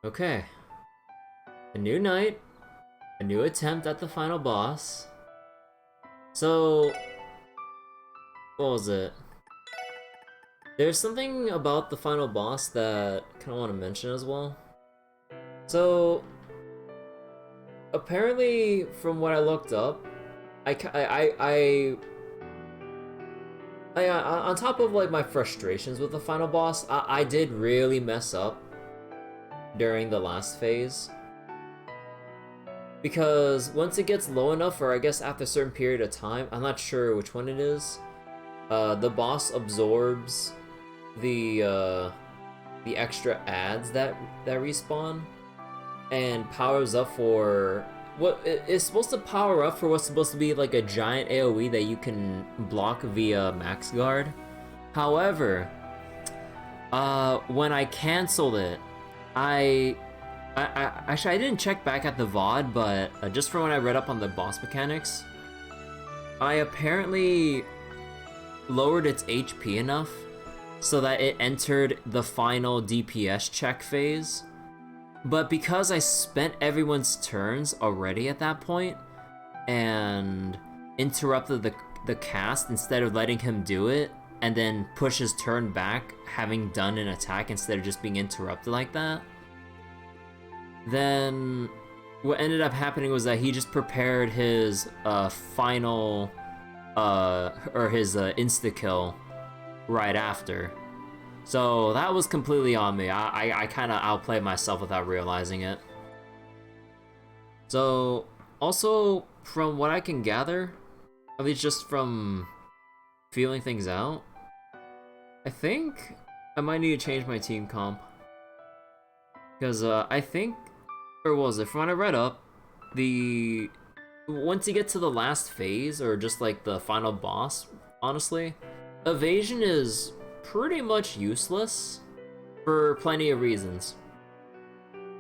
Okay. A new night, a new attempt at the final boss. So, what was it? There's something about the final boss that I kind of want to mention as well. So, apparently, from what I looked up, on top of like my frustrations with the final boss, I did really mess up during the last phase. Because once it gets low enough, or I guess after a certain period of time, I'm not sure which one it is, the boss absorbs the extra ads that respawn and powers up for what it's supposed to power up for what's supposed to be like a giant AoE that you can block via max guard. However, when I canceled it, I actually I didn't check back at the VOD, but just from when I read up on the boss mechanics, I apparently lowered its HP enough so that it entered the final DPS check phase. But because I spent everyone's turns already at that point and interrupted the cast instead of letting him do it, and then push his turn back having done an attack instead of just being interrupted like that, then what ended up happening was that he just prepared his final or his insta-kill right after. So that was completely on me. I kind of outplayed myself without realizing it. So, also, from what I can gather, at least just from feeling things out, I think I might need to change my team comp. Because I think, or what was it, from what I read up, once you get to the last phase, or just like the final boss, honestly, evasion is pretty much useless for plenty of reasons.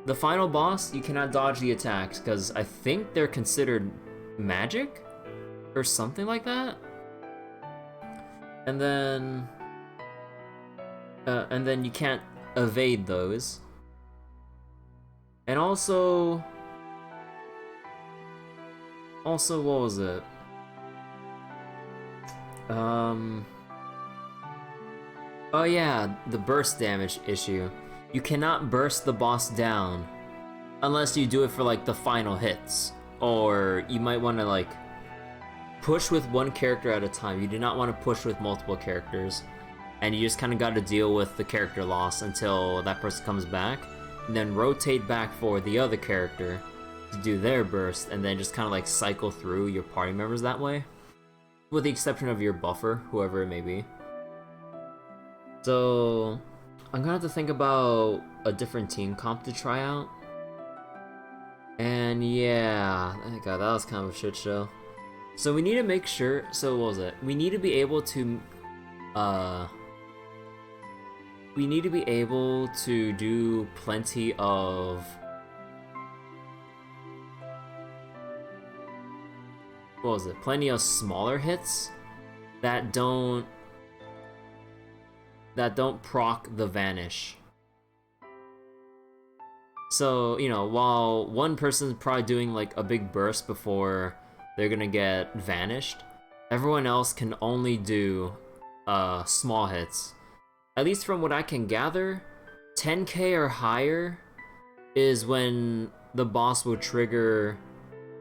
The final boss, you cannot dodge the attacks because I think they're considered magic or something like that. And then you can't evade those. And also what was it? Oh yeah, the burst damage issue. You cannot burst the boss down unless you do it for like the final hits. Or you might want to like push with one character at a time. You do not want to push with multiple characters. And you just kind of got to deal with the character loss until that person comes back. And then rotate back for the other character to do their burst. And then just kind of like cycle through your party members that way. With the exception of your buffer, whoever it may be. So, I'm gonna have to think about a different team comp to try out. And yeah, God, that was kind of a shit show. So we need to make sure, so what was it? We need to be able to, do plenty of, what was it? Plenty of smaller hits that don't proc the vanish. So, you know, while one person's probably doing like a big burst before they're gonna get vanished, everyone else can only do small hits. At least from what I can gather, 10k or higher is when the boss will trigger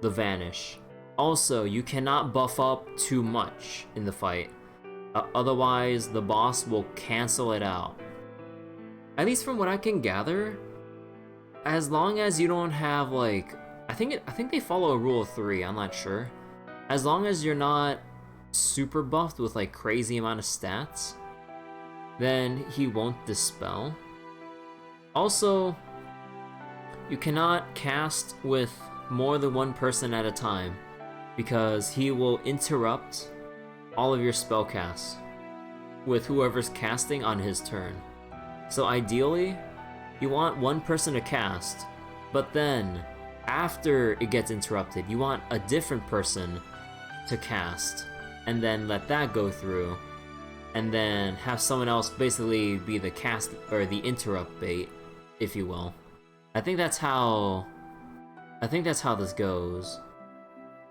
the vanish. Also, you cannot buff up too much in the fight. Otherwise, the boss will cancel it out. At least from what I can gather, as long as you don't have like, I think they follow a rule of 3. I'm not sure. As long as you're not super buffed with like crazy amount of stats, then he won't dispel. Also, you cannot cast with more than one person at a time because he will interrupt all of your spell casts with whoever's casting on his turn. So ideally, you want one person to cast, but then after it gets interrupted, you want a different person to cast, and then let that go through, and then have someone else basically be the cast or the interrupt bait, if you will, I think that's how this goes.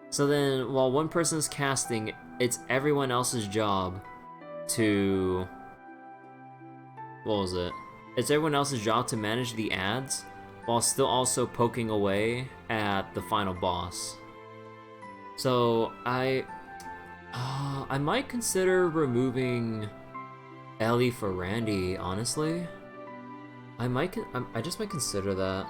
So then, while one person's casting, it's everyone else's job to... What was it? It's everyone else's job to manage the ads, while still also poking away at the final boss. So, I might consider removing Ellie for Randy, honestly. I just might consider that.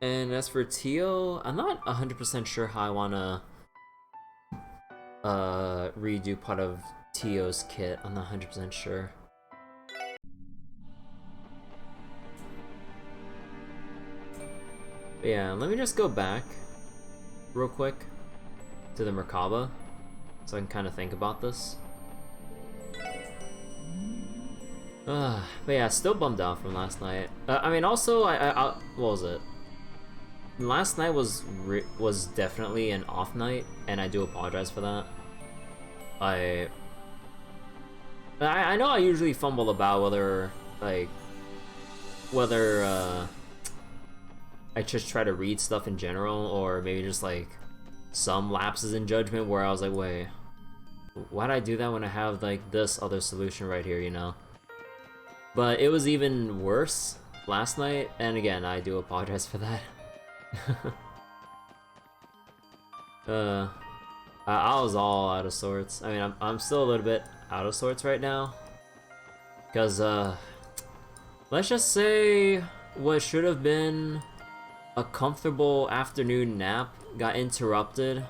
And as for Tio, I'm not 100% sure how I wanna redo part of Tio's kit. I'm not 100% sure. But yeah, let me just go back real quick to the Merkaba so I can kind of think about this. But yeah, still bummed out from last night. I mean, also, what was it? Last night was definitely an off night, and I do apologize for that. I know I usually fumble about whether I just try to read stuff in general, or maybe just like some lapses in judgment where I was like, wait, why'd I do that when I have like this other solution right here, you know? But it was even worse last night, and again, I do apologize for that. I was all out of sorts. I mean, I'm still a little bit out of sorts right now, because let's just say what should have been a comfortable afternoon nap got interrupted,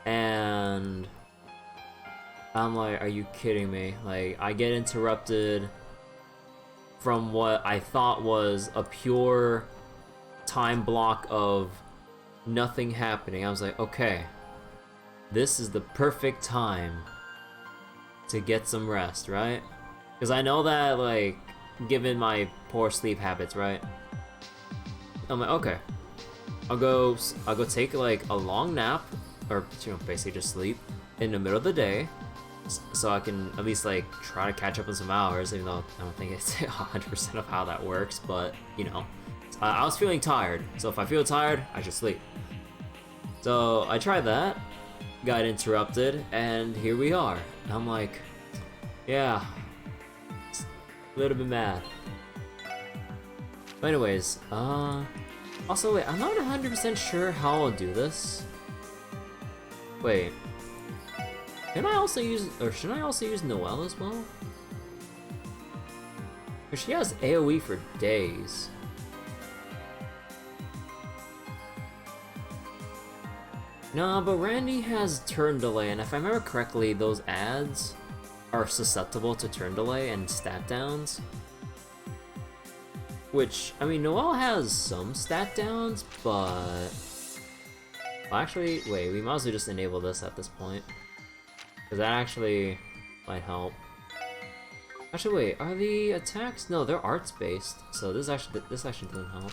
and I'm like, are you kidding me? Like, I get interrupted from what I thought was a pure time block of nothing happening. I was like, okay, this is the perfect time to get some rest, right? Because I know that, like, given my poor sleep habits, right? I'm like, okay, I'll go take like a long nap, or basically just sleep in the middle of the day, so I can at least like try to catch up in some hours, even though I don't think it's 100% of how that works, but you know. I was feeling tired, so if I feel tired, I should sleep. So I tried that, got interrupted, and here we are. And I'm like, yeah, a little bit mad. But anyways, also wait, I'm not 100% sure how I'll do this. Wait, can I also use, or should I also use Noelle as well? Because she has AoE for days. No, but Randy has turn delay, and if I remember correctly, those ads are susceptible to turn delay and stat downs. Which, I mean, Noelle has some stat downs, but... Well, actually, wait, we might as well just enable this at this point. Because that actually might help. Actually, wait, are the attacks? No, they're arts-based, so this actually doesn't help.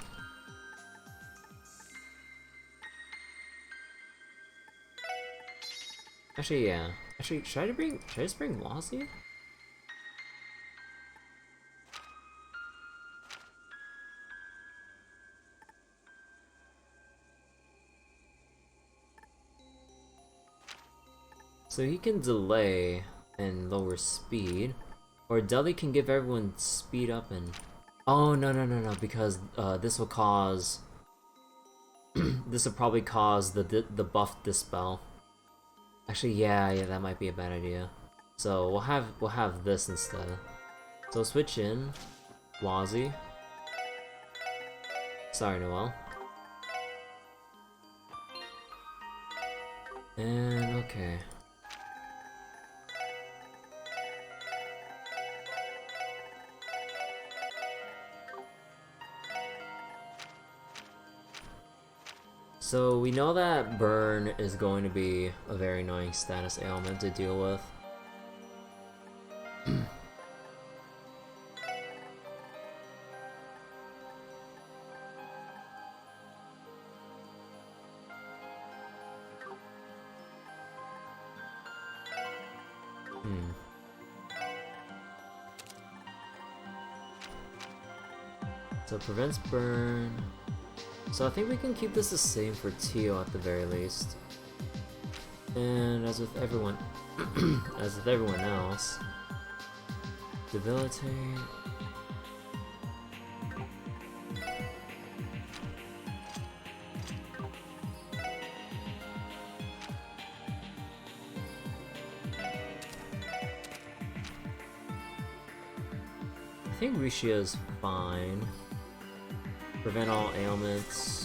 Actually, yeah. Actually, should I just bring Wazzy? So he can delay and lower speed, or Deli can give everyone speed up and... Oh, no, because this will cause... this will probably cause the buff dispel. Actually, yeah, that might be a bad idea. So we'll have this instead. So switch in Wazzy. Sorry, Noelle. And okay. So we know that burn is going to be a very annoying status ailment to deal with. So it prevents burn. So I think we can keep this the same for Tio at the very least. And as with everyone, as with everyone else, debilitate. I think Rishia's fine. Prevent all ailments.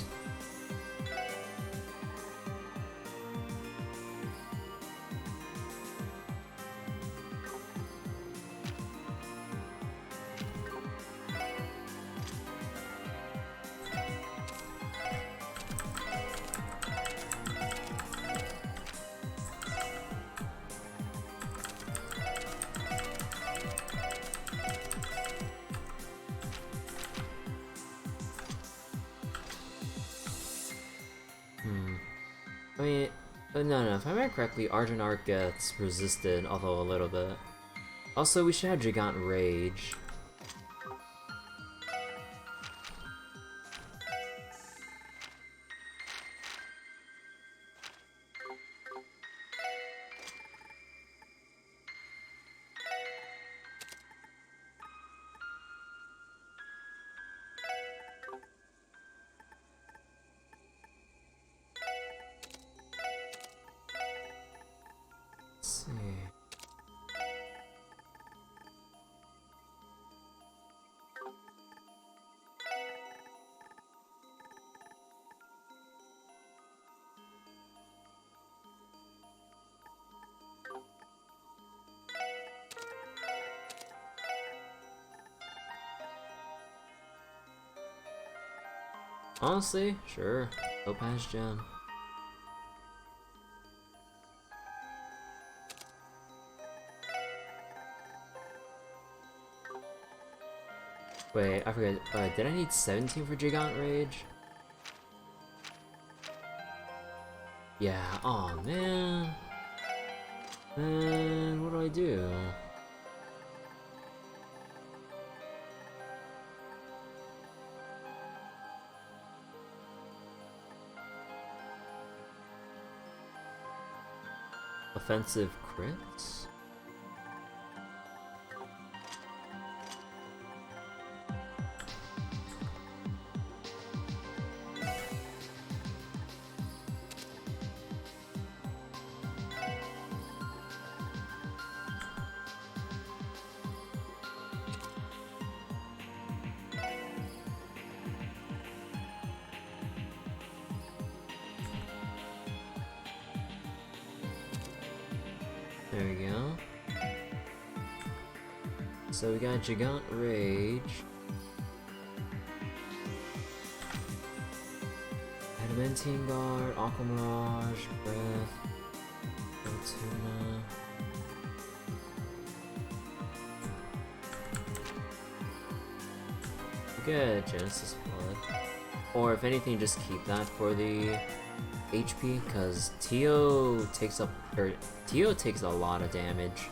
I mean, no, if I remember correctly, Argent Arc gets resisted, although a little bit. Also, we should have Gigant Rage. Honestly, sure. Go past Gem. Wait, I forget. Did I need 17 for Gigant Rage? Yeah, oh man. Man, what do I do? Offensive crits? There we go. So we got Gigant Rage. Adamantine Guard, Aqua Mirage, Breath, Fortuna. Good, Genesis Blood. Or if anything, just keep that for the HP, because Tio takes a lot of damage.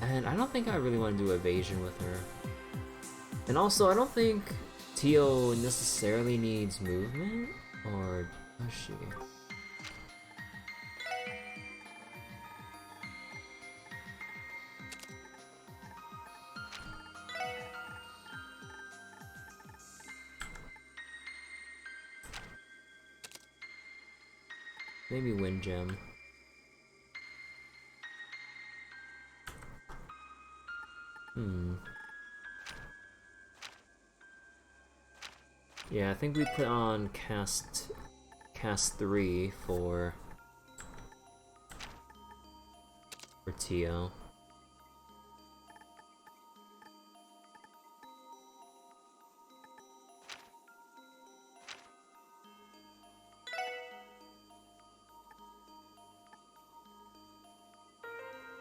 And I don't think I really want to do evasion with her. And also, I don't think Tio necessarily needs movement, or does she? Maybe Wind Gem. Yeah, I think we put on cast 3 for Tio.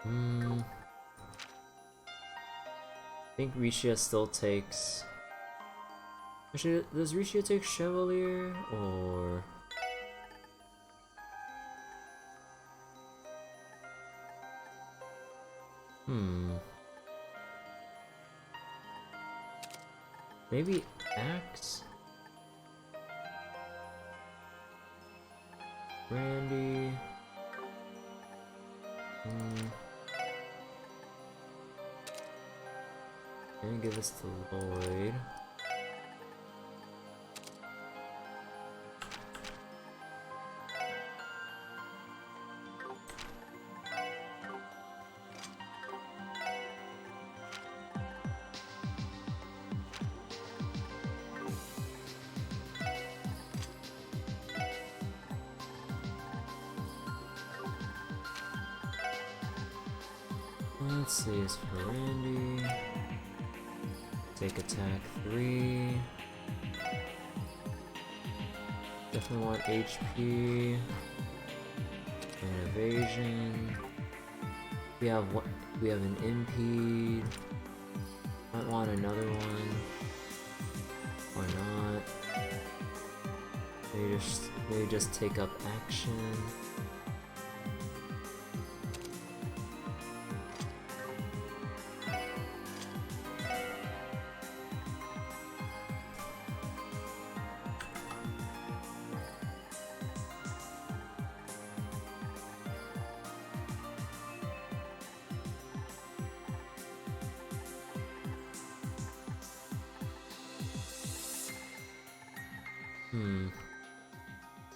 I think Rishia still takes... Actually, does Rishia take Chevalier, or... Maybe Axe? Randy. Gonna give this to Lloyd. Let's see, it's for Randy. Take attack 3. Definitely want HP. And evasion. We have what? We have an impede. Might want another one. Or not. Maybe just take up action.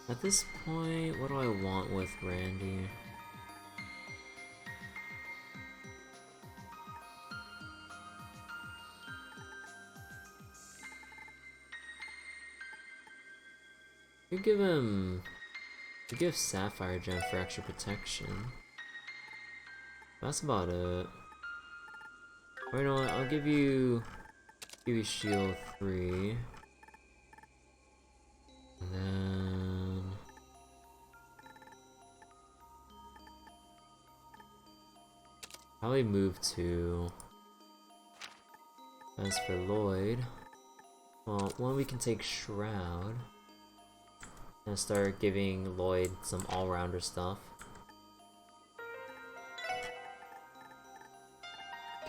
At this point, what do I want with Randy? You give Sapphire Gem for extra protection. That's about it. Or you know what, I'll give you Shield 3. And then probably move 2. As for Lloyd, well, one we can take Shroud and start giving Lloyd some all-rounder stuff.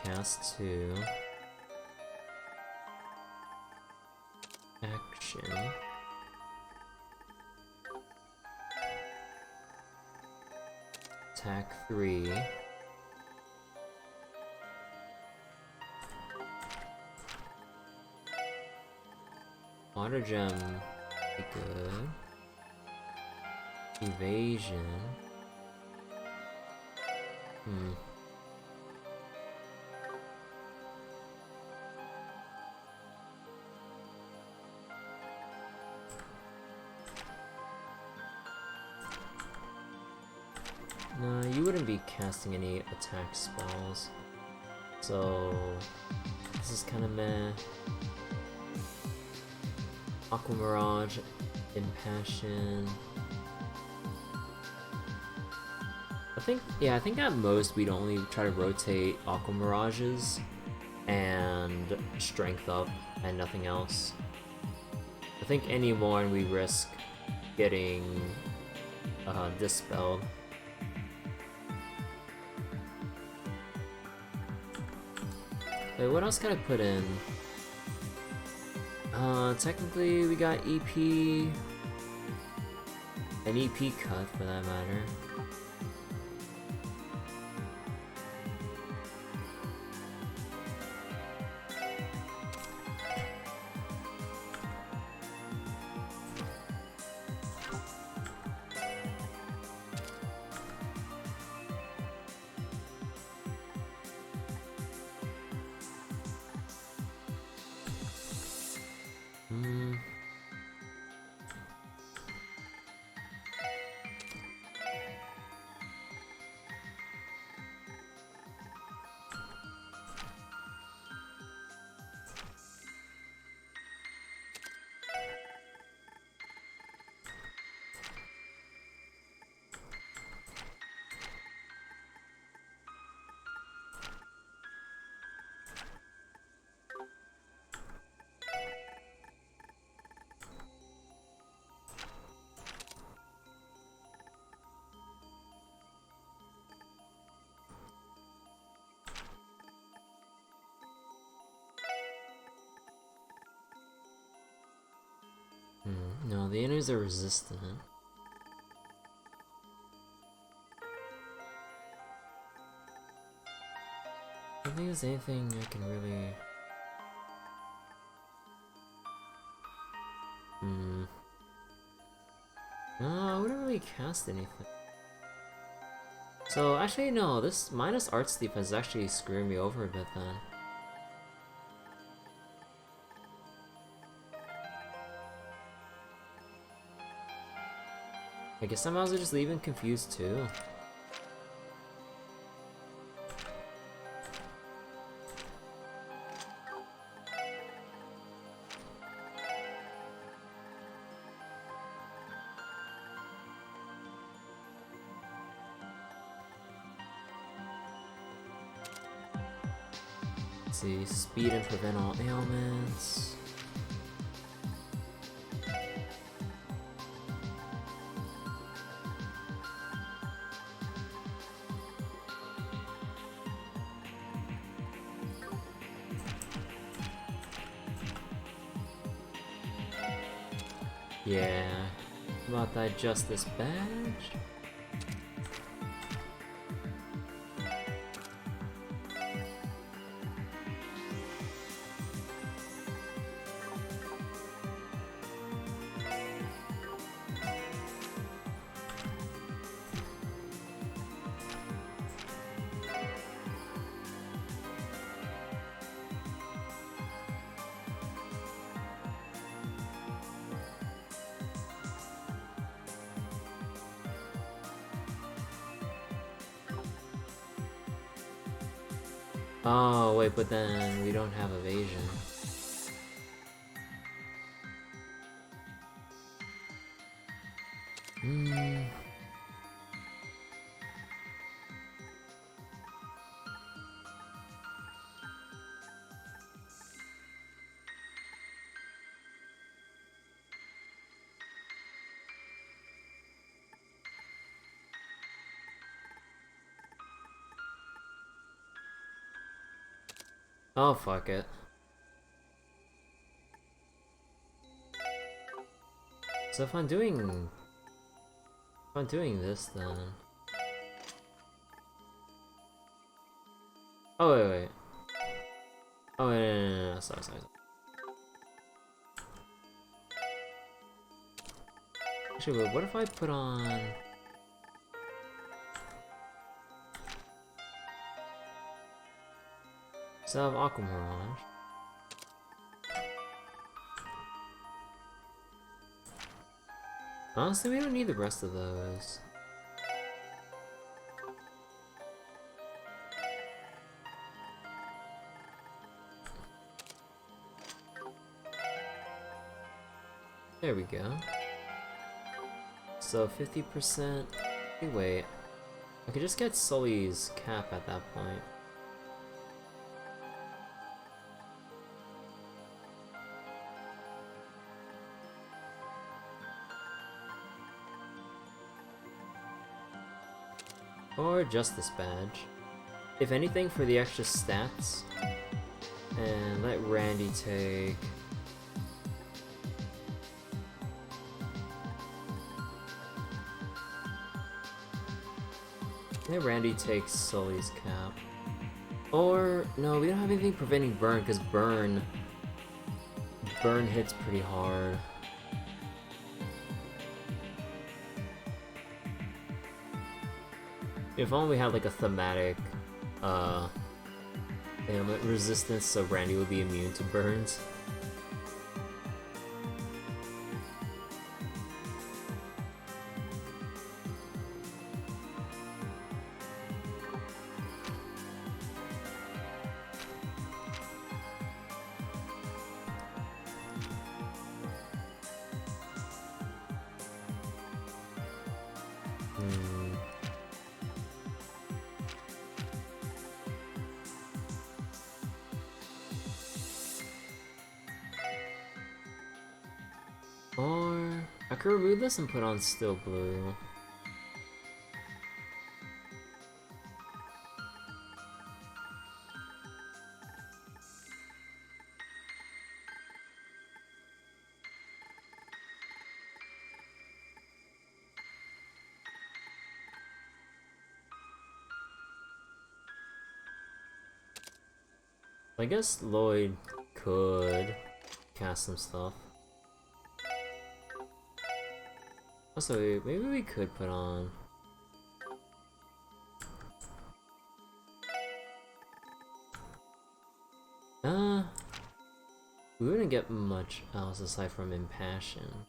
Cast 2. Action. Attack 3. Water Gem, be good. Evasion. Nah, you wouldn't be casting any attack spells. So this is kinda meh. Aqua Mirage, Impassion. I think at most we'd only try to rotate Aqua Mirages and Strength up and nothing else. I think any more and we risk getting dispelled. Wait, what else can I put in? Technically we got EP, an EP cut for that matter. the enemies are resistant. I don't think there's anything I can really... No, I wouldn't really cast anything. So, actually, no, this minus arts defense is actually screwing me over a bit then. I guess I might as well just leave him confused too. Let's see, speed and prevent all ailments. Yeah, about that justice badge. Oh, wait, but then we don't have evasion. Oh, fuck it. So if I'm doing this, then... Oh, wait. Oh, wait, no, sorry. Actually, wait, what if I put on... So I have Aqua Mirage. Honestly, we don't need the rest of those. There we go. So 50%... Wait. I could just get Sully's cap at that point. Or Justice Badge. If anything, for the extra stats. And let Randy take... Let Randy take Sully's cap. Or... no, we don't have anything preventing burn, because burn hits pretty hard. If only we had like a thematic ailment resistance, so Randy would be immune to burns. Or I could remove this and put on Still Blue. I guess Lloyd could cast some stuff. Also, maybe we could put on... we wouldn't get much else aside from Impassion.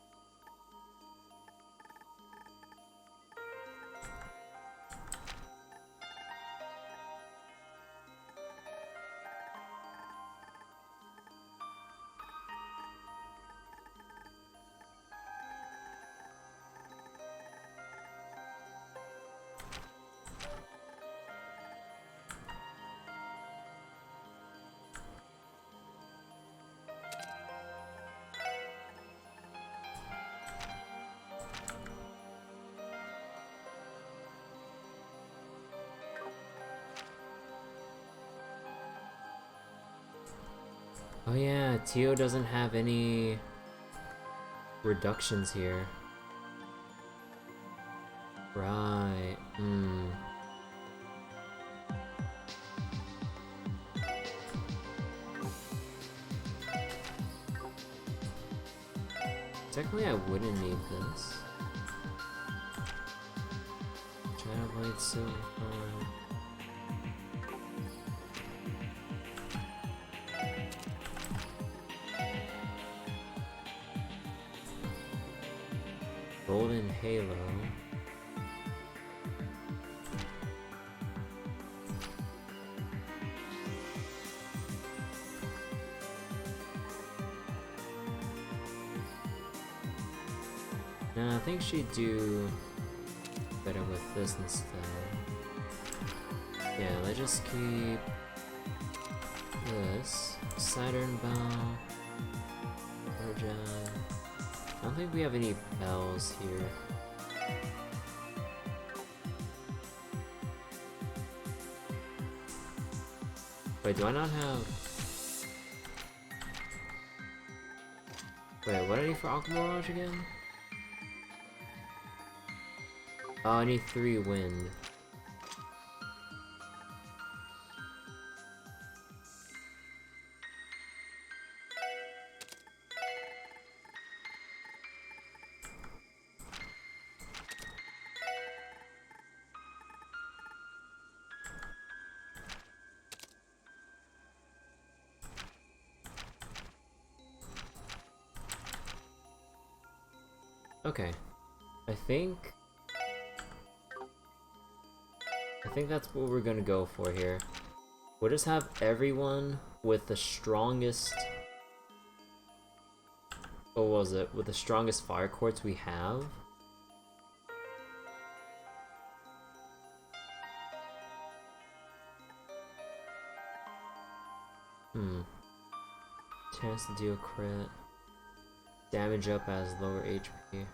Oh yeah, Tio doesn't have any reductions here. Right, Technically I wouldn't need this. Shadow Blade Silver. Golden Halo. Nah, I think she'd do better with this instead. Yeah, let's just keep this. Saturn Bow. Urjan. I don't think we have any bells here. Wait, do I not have... Wait, what do I need for Aqua Mirage again? Oh, I need 3 wind. Okay, I think that's what we're gonna go for here. We'll just have everyone with the strongest... What was it? With the strongest fire quartz we have. Chance to deal crit. Damage up as lower HP.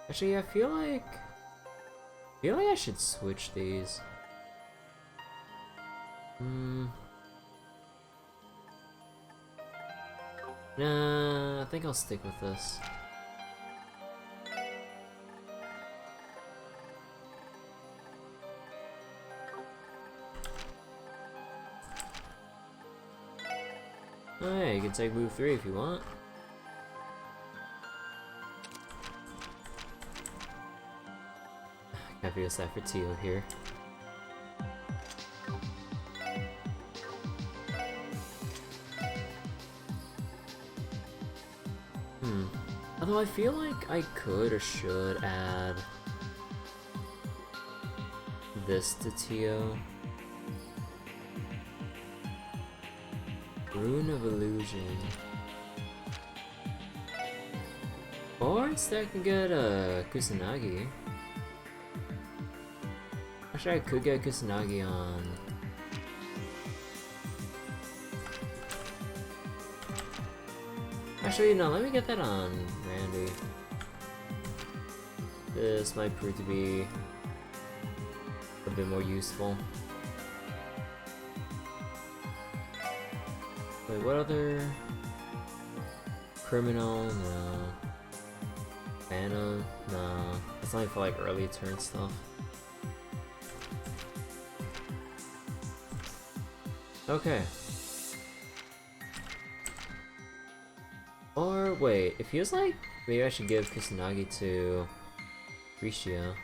Actually, I feel like I should switch these. Nah, I think I'll stick with this. Oh yeah, you can take move 3 if you want. Happy to set for Tio here. Although I feel like I could or should add this to Tio. Rune of Illusion. Or instead I can get a Kusanagi. Actually, I could get Kusanagi on... Actually, no, let me get that on Randy. This might prove to be a bit more useful. Wait, what other... Criminal? No. Phantom? No. That's only for like early turn stuff. Okay. Or wait, it feels like maybe I should give Kusanagi to Rishio.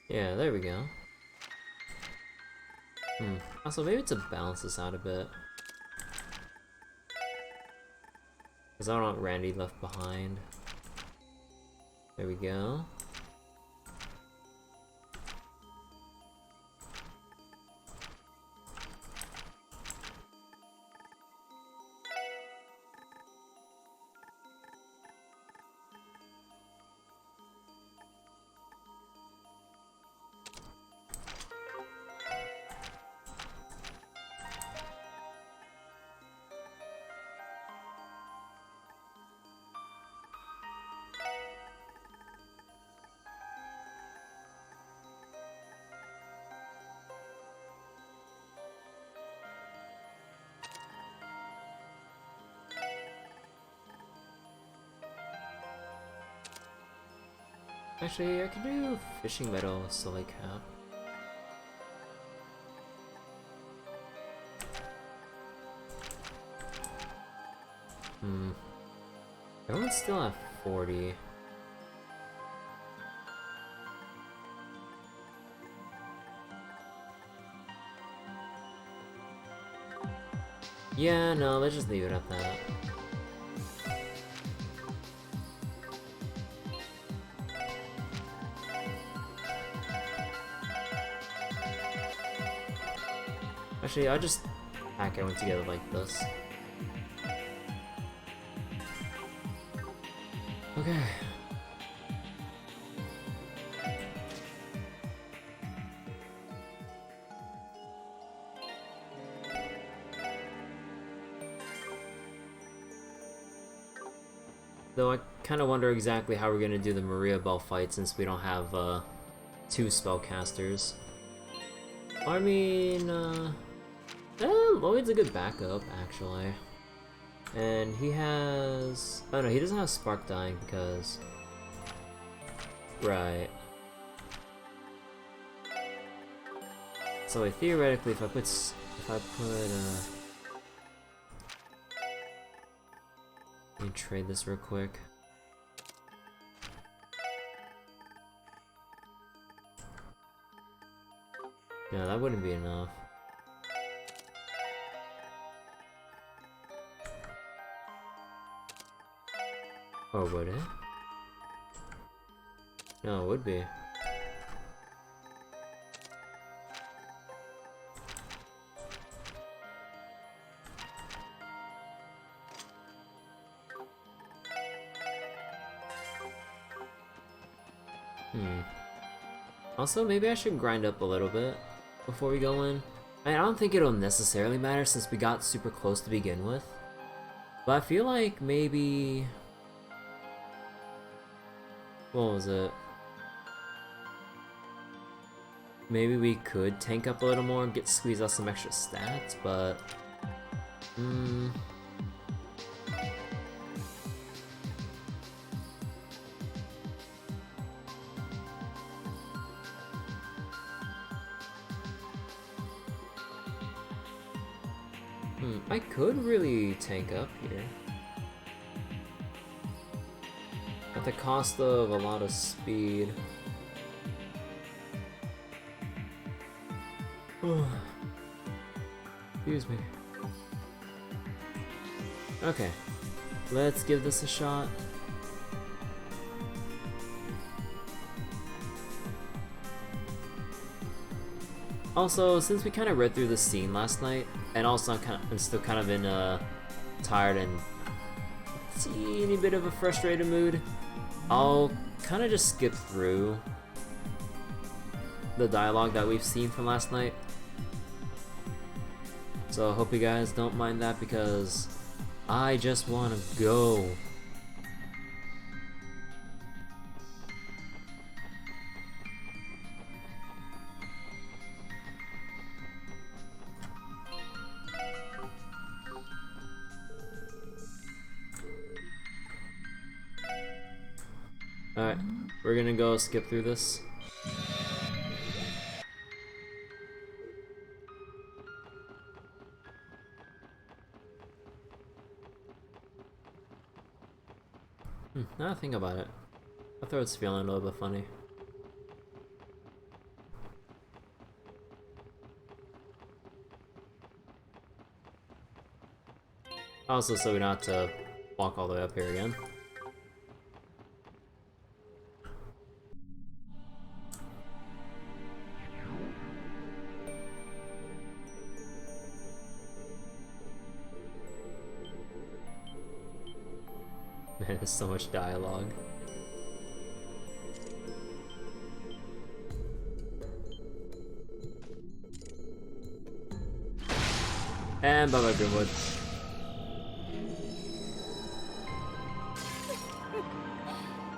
Yeah, there we go. Also, maybe to balance this out a bit. Because I don't want Randy left behind. There we go. Actually, I could do fishing metal silly cap. Everyone's still at 40. Yeah, no, let's just leave it at that. Actually, I'll just pack everyone together like this. Okay. Though I kind of wonder exactly how we're gonna do the Maria Bell fight since we don't have 2 spellcasters. I mean, Lloyd's a good backup actually, and he has. Oh no, he doesn't have Spark Dying because. Right. So like, theoretically, if I put let me trade this real quick. No, that wouldn't be enough. Or would it? No, it would be. Also, maybe I should grind up a little bit before we go in. I don't think it'll necessarily matter since we got super close to begin with. But I feel like maybe... What was it? Maybe we could tank up a little more and squeeze out some extra stats, but... I could really tank up here. At the cost of a lot of speed. Excuse me. Okay, let's give this a shot. Also, since we kind of read through the scene last night, and also I'm still kind of in a tired and teeny bit of a frustrated mood, I'll kind of just skip through the dialogue that we've seen from last night. So I hope you guys don't mind that because I just want to go. Alright, We're gonna go skip through this. Now I think about it, I thought it's feeling a little bit funny. Also, so we don't have to walk all the way up here again. Man, there's so much dialogue. And bye-bye, Grimwood.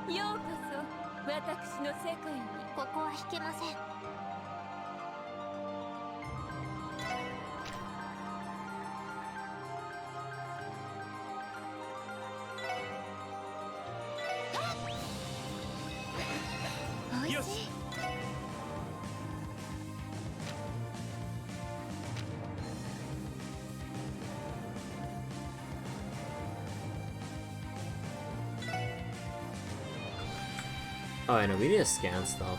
ようこそ私の世界に。ここは引けません。おいしい。Oh, I know, we need to scan stuff.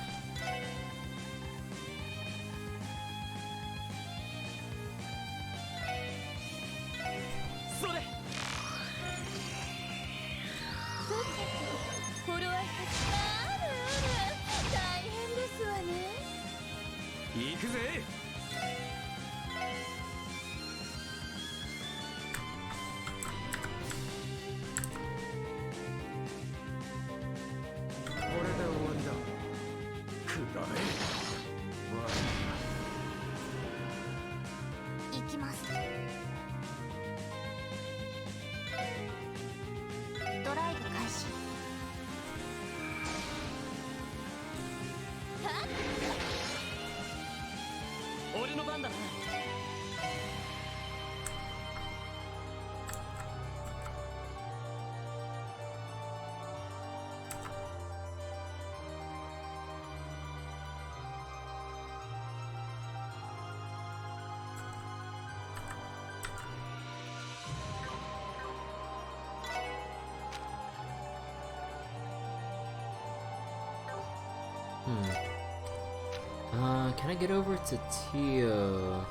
Can I get over to Tio?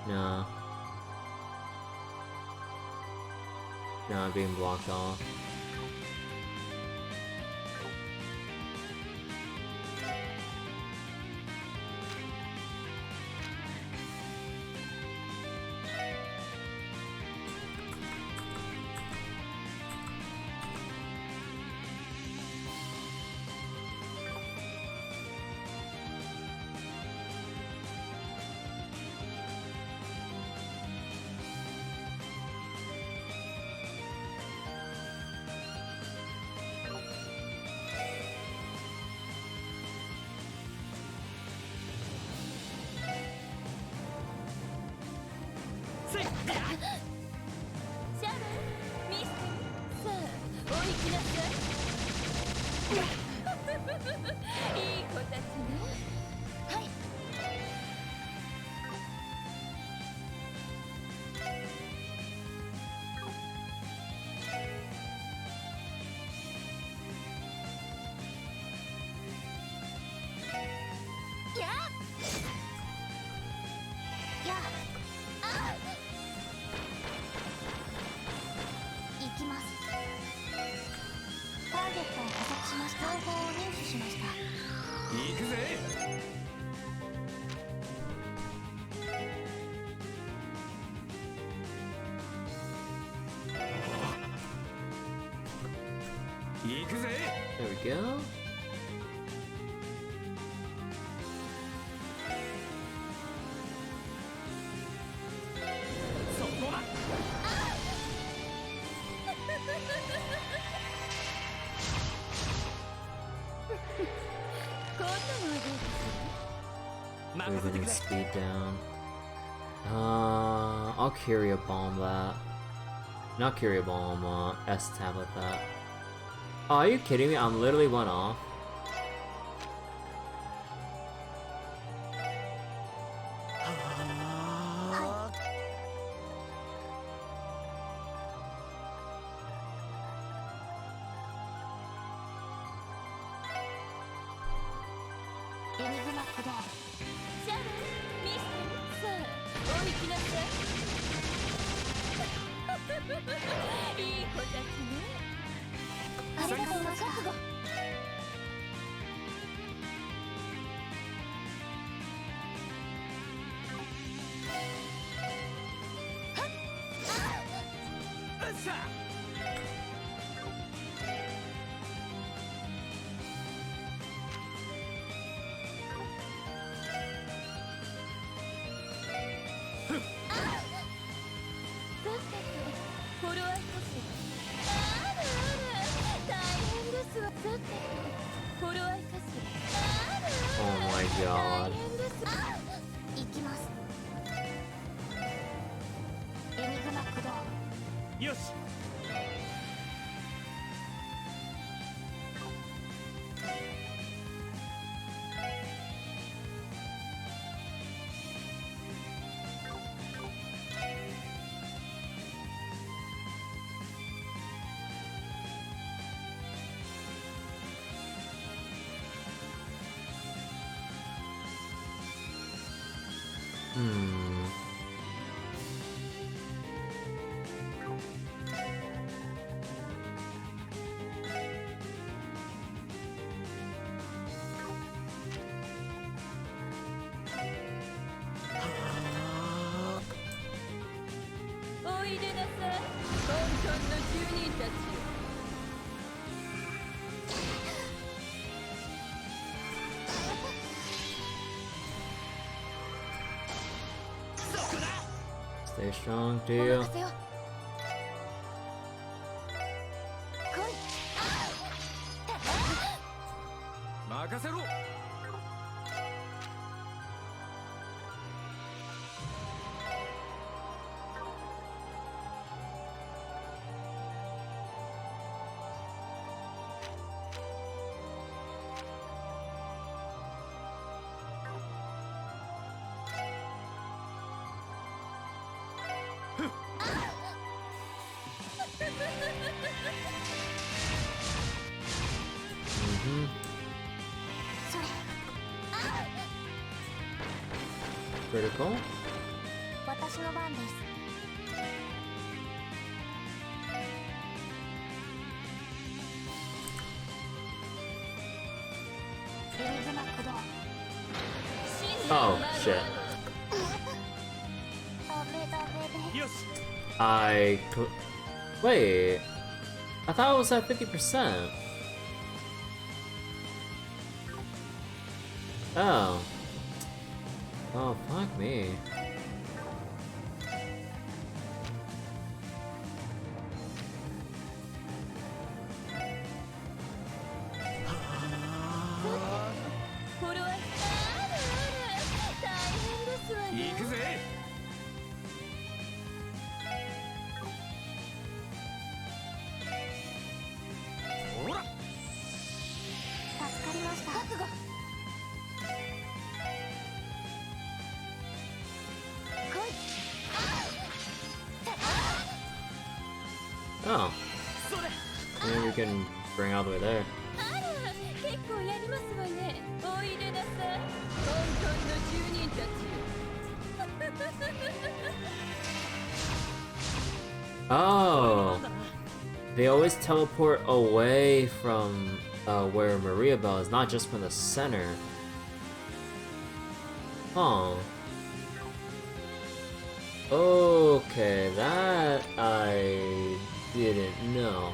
No. No, I'm being blocked off. There we go. Everything speed down. I'll carry a bomb that. Not carry a bomb, S tablet that. Oh, are you kidding me? I'm literally one off. Oh my god. Stay strong, deal. Critical. Oh shit. Wait. I thought it was at 50%. Oh. Oh, fuck me. Oh. Maybe we can bring all the way there. Oh. They always teleport away from where Maria Bell is, not just from the center. Huh. Okay, that I didn't know.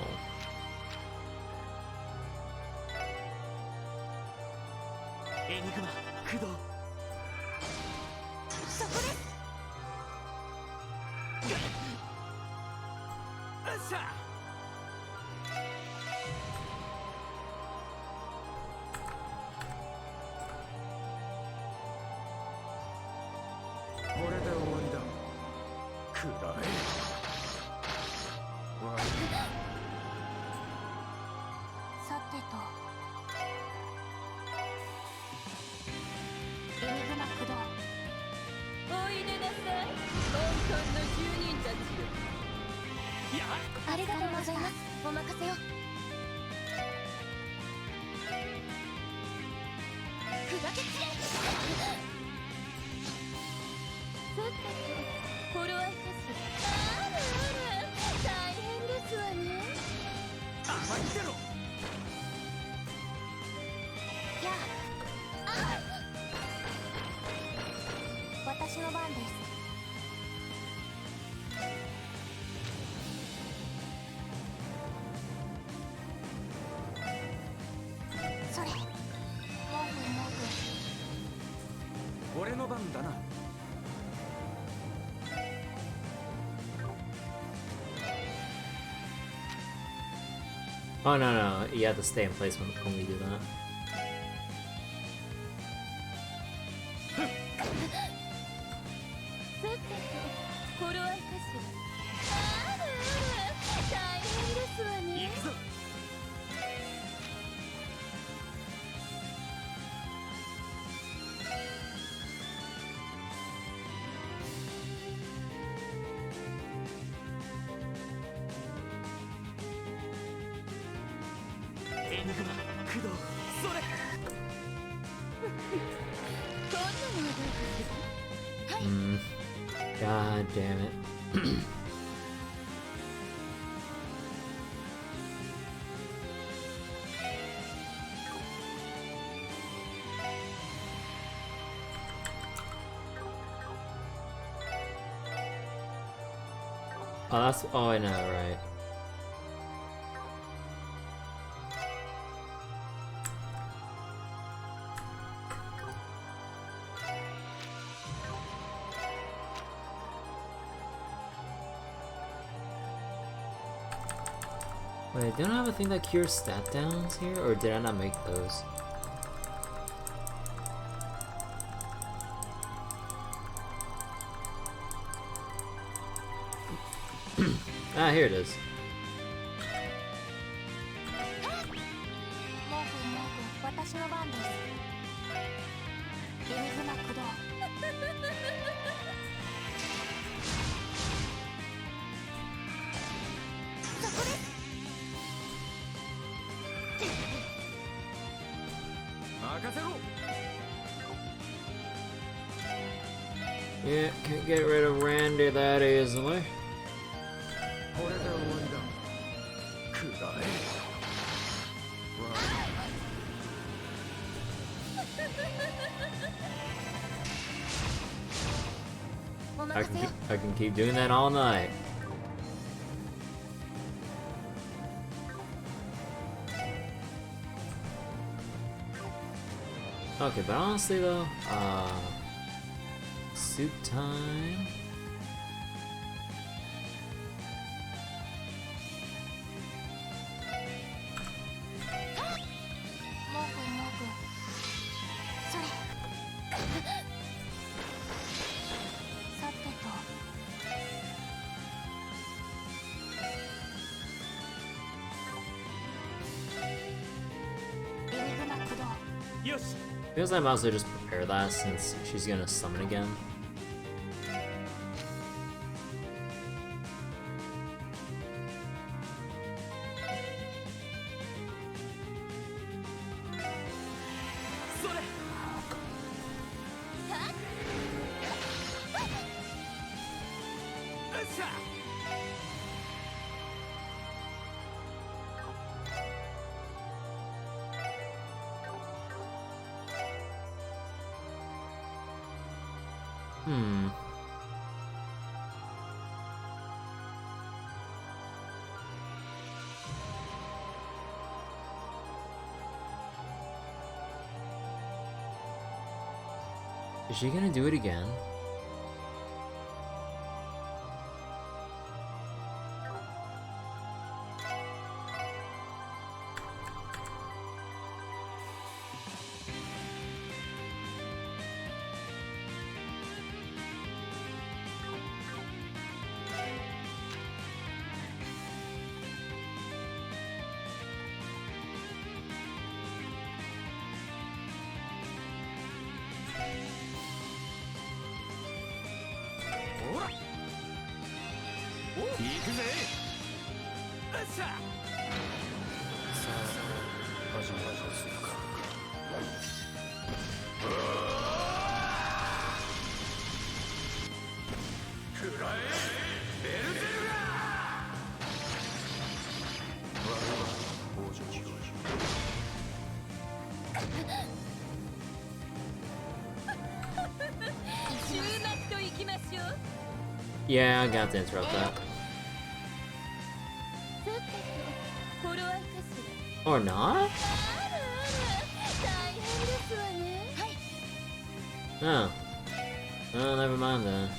がとうございます。お任せを。砕け散れ。さてと、頃合いかしら。あらあら、大変ですわね。甘いってろ。やあ。私の番です。それ。もぐもぐ。俺の番だな。Oh no no, you have to stay in place when we do that. さてと、頃合いかしら。あらあら、大変ですわね。行くぞ。エニグマ、駆動、それ。こんなのはどうかしら。はい。God damn it. Oh, that's. Oh, I know, right. Wait, don't I have a thing that cures stat downs here, or did I not make those? Ah, here it is. もぐもぐ、私の番です。エニグマ駆動。そこです。任せろ。 Yeah, can't get rid of Randy that easily. これで終わりだ。くらえ。お I 任せよ。 I can keep doing that all night. Okay, but honestly though, soup time. Feels like I might as well just prepare that since she's gonna summon again. Is she gonna do it again? さあ始めるとするか。くらえベルゼルガー。我は王女教授。終幕といきましょう。 Yeah, I got to interrupt that. さてと頃合いかし Or not? ら。あらあら大変ですわね。はい。 Oh. Oh, never mind then.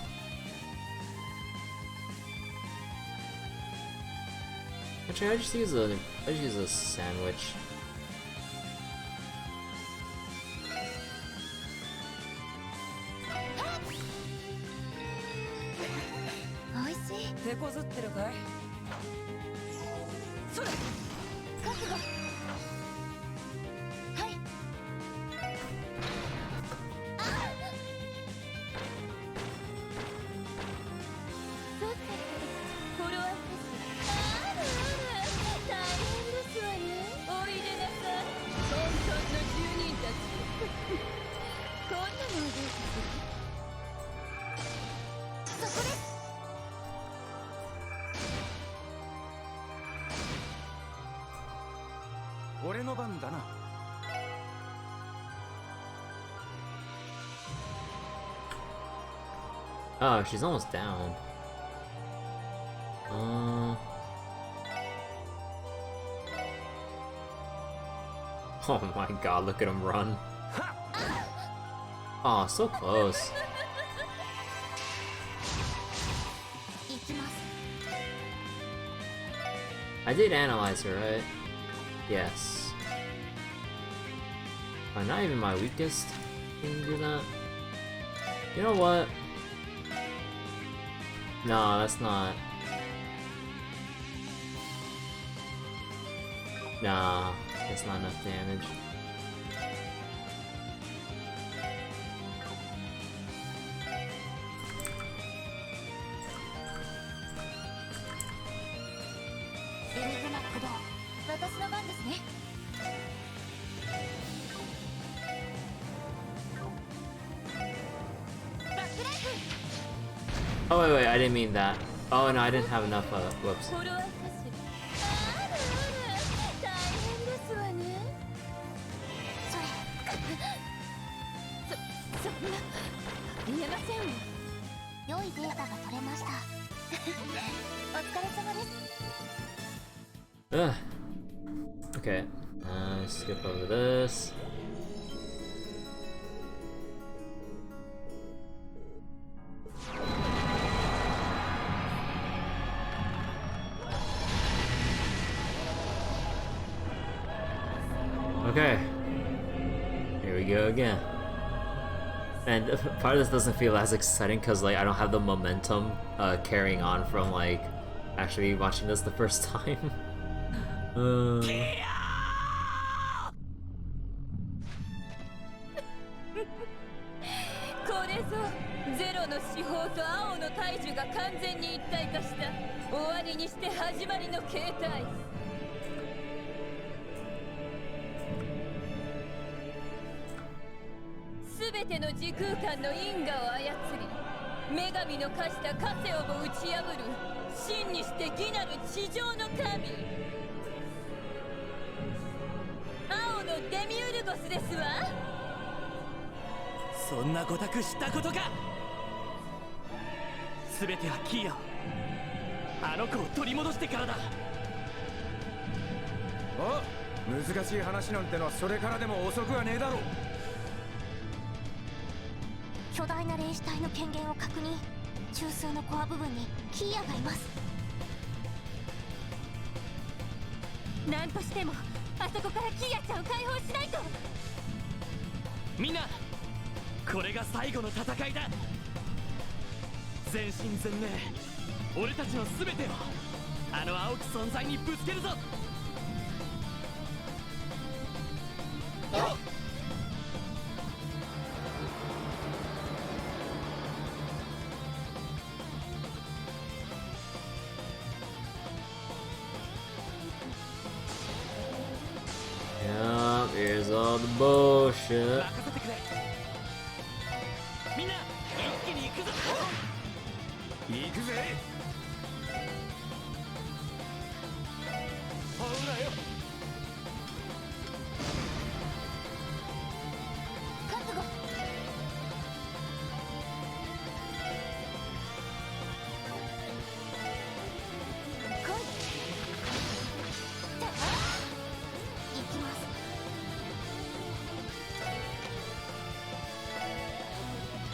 Actually, I just use a sandwich. おいしい。手こずってるかい？それ覚悟。はい。あさてと頃合いかしら。あらあら大変ですわね。おいでなさい本当の住人たち。こんなのはどうかしら。そこです。 俺の番だな。 Oh, she's almost down. Oh my god, look at him run. Oh, so close. 行きます。 I did analyze her, right? Yes. Not even my weakest can do that. You know what? No, that's not. Nah, that's not enough damage. Oh wait, I didn't mean that. Oh no, I didn't have enough. Whoops. 頃合いかしら。あらあら大変ですわね。それそんな言えませんわ。良いデータが取れました。お疲れ様です。 Ugh. Okay. Skip over this. Okay, here we go again. And part of this doesn't feel as exciting because like I don't have the momentum carrying on from like actually watching this the first time. これぞゼロの司法と青の大樹が完全に一体化した終わりにして始まりの形態。すべての時空間の因果を操り、女神の課したカセオも打ち破る真にして義なる地上の神。青のデミウルゴスですわ。そんなごたく知ったことか。全てはキーヤをあの子を取り戻してからだ。お、難しい話なんてのはそれからでも遅くはねえだろう。巨大な霊視体の権限を確認。中枢のコア部分にキーヤがいます。何としてもあそこからキーヤちゃんを解放しないと。みんなこれが最後の戦いだ。全身全霊俺たちの全てをあの青き存在にぶつけるぞ。Oh shit. 任せてくれ。みんな一気に行くぞ。行くぜ。ほらよ。覚悟。来い。行きます。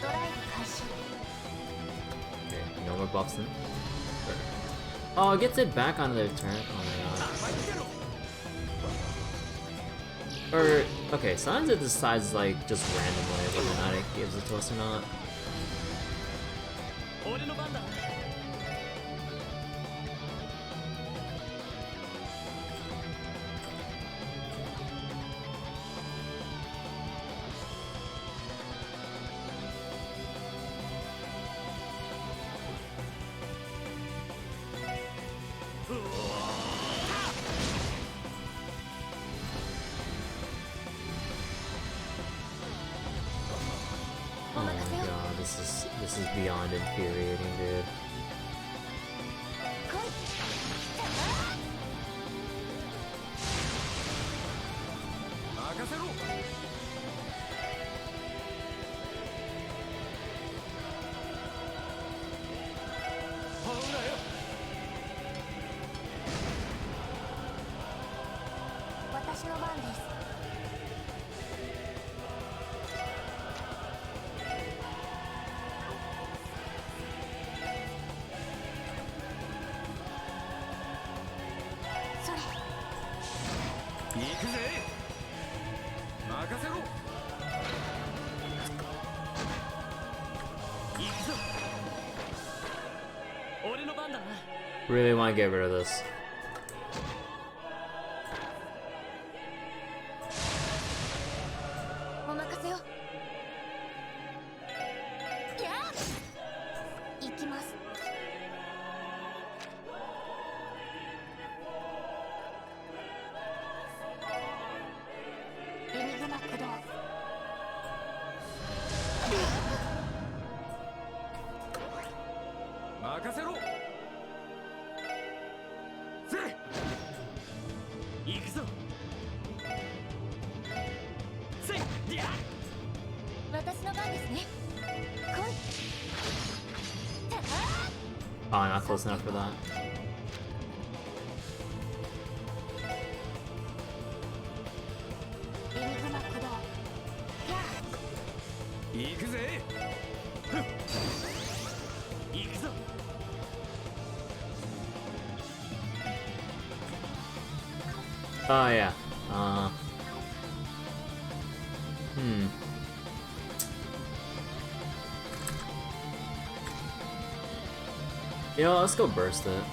ドライブ開始。 Okay, no more buffs in. Oh, it gets it back on their turn. Oh my god. Or okay, sometimes it decides like just randomly whether or not it gives it to us or not. 俺の番だ。Oh my god, this is beyond infuriating, dude. 来い。任せろ。ほらよ。私の番です。それ。行くぜ。任せろ。行くぞ。俺の番だな。 Really want to get rid of this. お任せを。やあ。行きます。エニグマ駆動。任せろ。ぜ。行くぞ。せいや。私の番ですね。来い。 Oh, not close enough for that. エニグマ駆動。や行くぜ。行くぞ。 Oh yeah. You know, let's go burst it.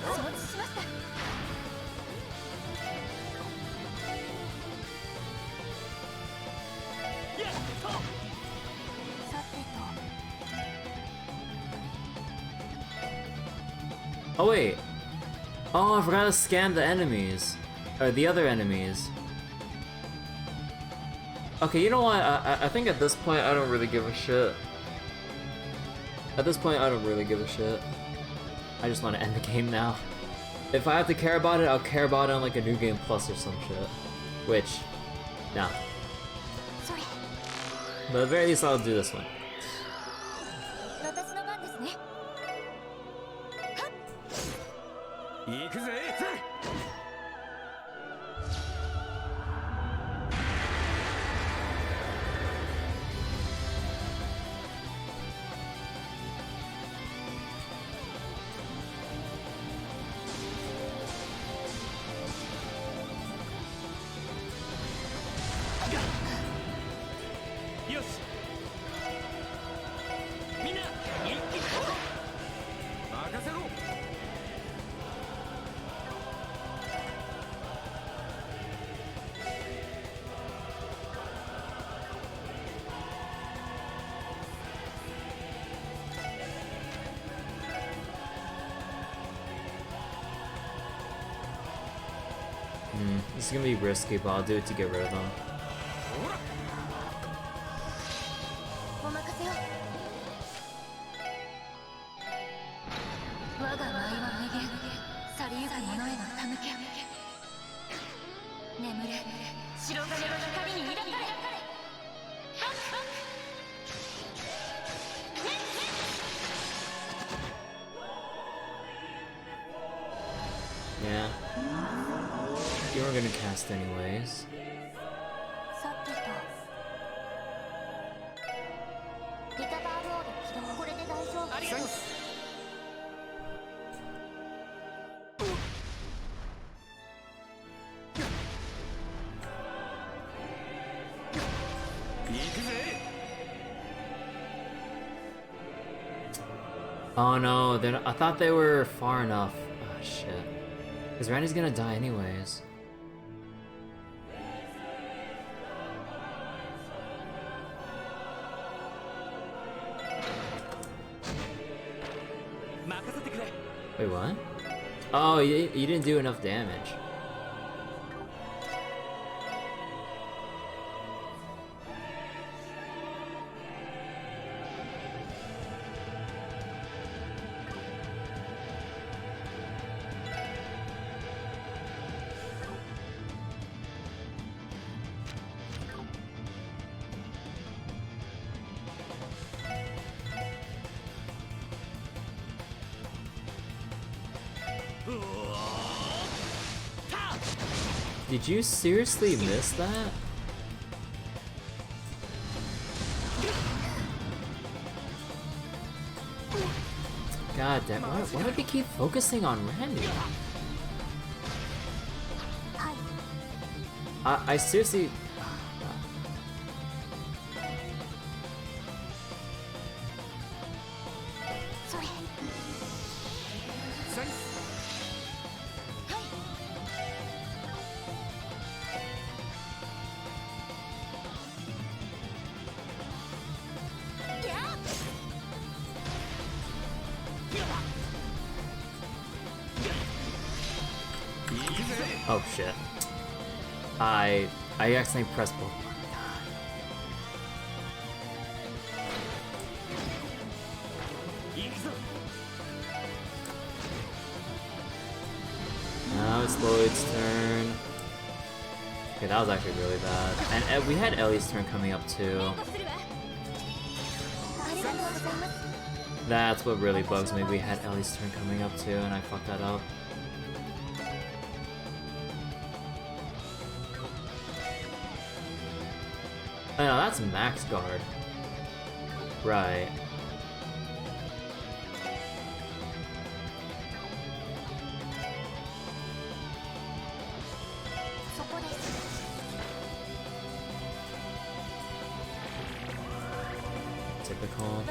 承知しました。やっと。さてと。 Oh wait. Oh, I forgot to scan the enemies. Or the other enemies. Okay, you know what? I think at this point I don't really give a shit. At this point I don't really give a shit. I just want to end the game now. If I have to care about it, I'll care about it on like a New Game Plus or some shit. Which, nah. それ。 But at the very least I'll do this one. 私の番ですね。行くぜ。よし。みんな一気に。任せろ。This is gonna be risky, but I'll do it to get rid of them. お任せを。我が舞は無限、去りゆく者への手向け。眠れ、白金の光に抱かれ。Yeah. You were gonna cast anyways. さてと。リカバーロード起動。これで大丈夫。ありがとう。Oh no, they're not, I thought they were far enough. Oh shit. Because Randy's gonna die anyways. Wait, what? Oh, you didn't do enough damage. Did you seriously miss that? God damn, why do they keep focusing on Randy? I seriously... Oh shit. I accidentally pressed both. Now it's Lloyd's turn. Okay, that was actually really bad. And we had Ellie's turn coming up too. That's what really bugs me. We had Ellie's turn coming up too, and I fucked that up. Oh no, that's max guard. Right. Typical.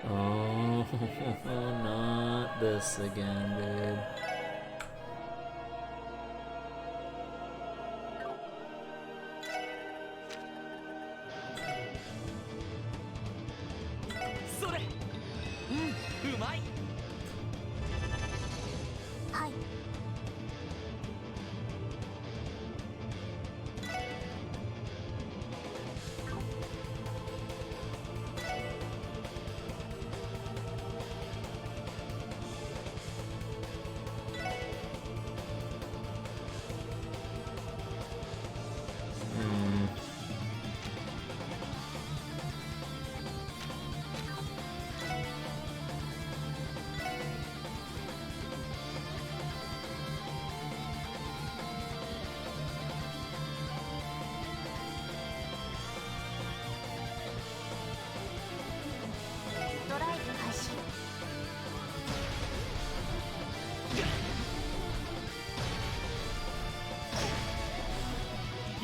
Oh, not this again, dude.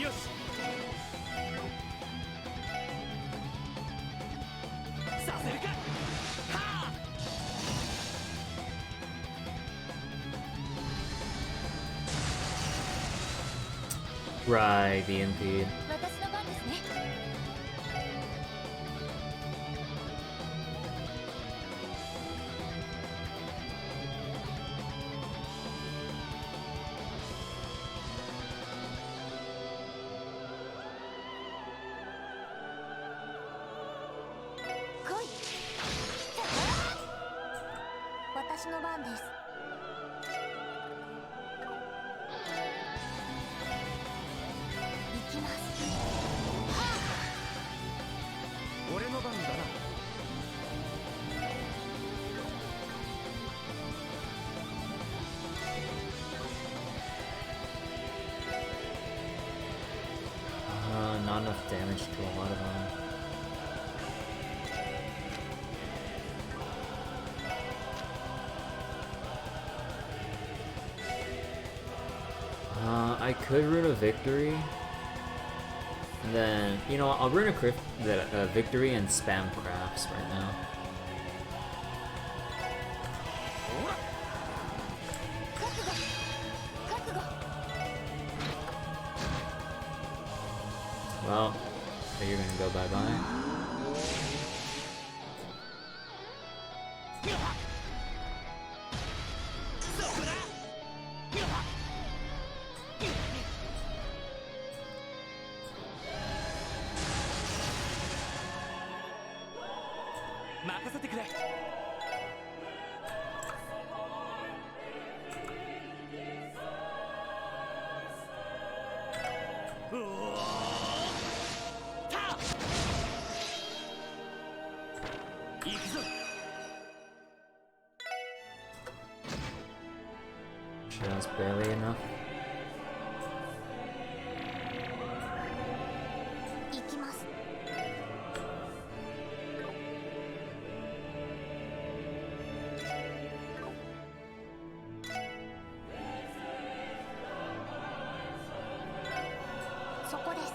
よしさせるかはあ Right, the impede. 私の番ですね。来い。私の番です。行きます。俺の番だな。Not enough damage to a lot of them. I could rune a victory. And then, you know, I'll rune a victory and spam crafts right now. Well, okay, you're gonna go bye-bye. Just barely enough. 行きます。 そこです。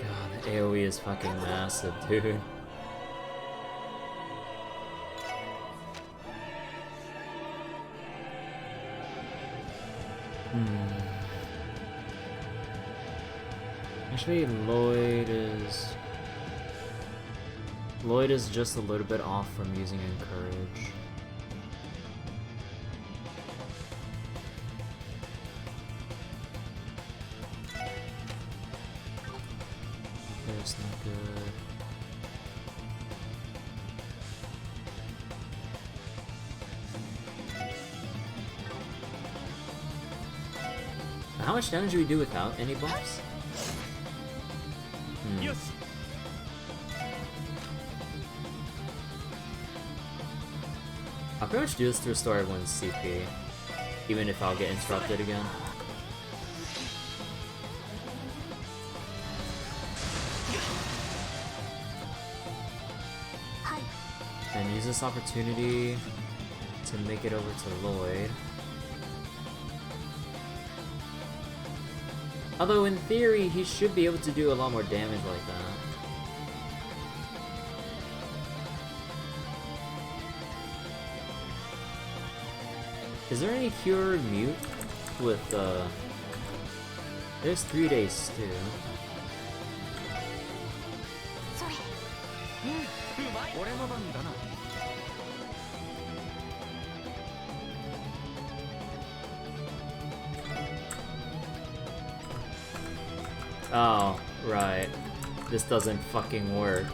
God, the AoE is fucking massive, dude. Actually, Lloyd is just a little bit off from using Encourage. That's not good. How much damage do we do without any buffs? Yes. I'll pretty much do this to restore everyone's CP, even if I'll get interrupted again. And use this opportunity to make it over to Lloyd. Although in theory, he should be able to do a lot more damage like that. Is there any cure mute with there's 3 days too. それ。俺の番だな。 Oh, right. This doesn't fucking work.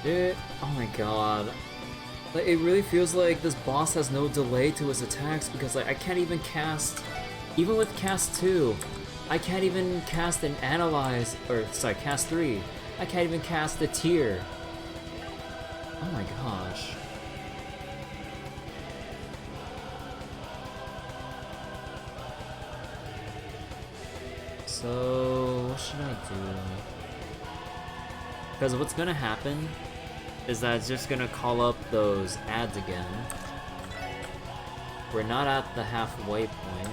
Oh my god. Like, it really feels like this boss has no delay to his attacks because like I can't even cast, even with cast 2, I can't even cast and analyze, or sorry, cast 3. I can't even cast the tier. Oh my gosh. So, what should I do? Because what's gonna happen is that it's just gonna call up those ads again. We're not at the halfway point.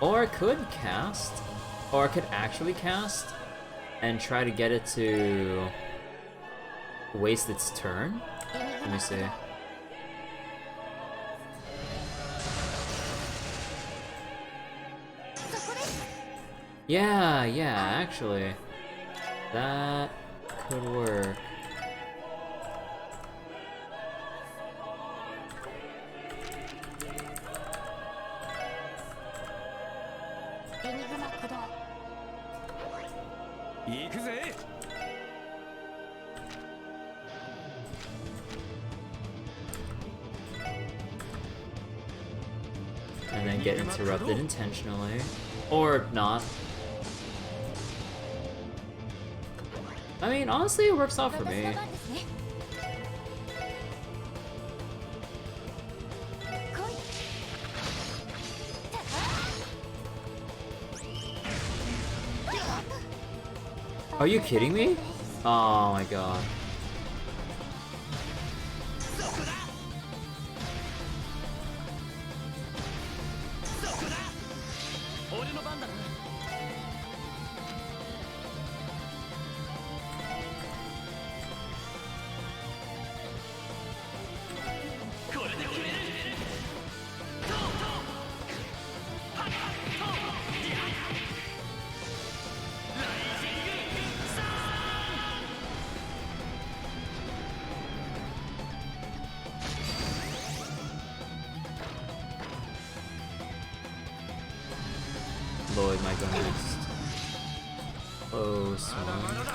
Or I could cast, or I could actually cast and try to get it to waste its turn. Let me see. Yeah, actually. That could work. And then get interrupted intentionally. Or not. I mean, honestly, it works out for me. Are you kidding me? Oh my god. Lloyd might go next. Oh, smart.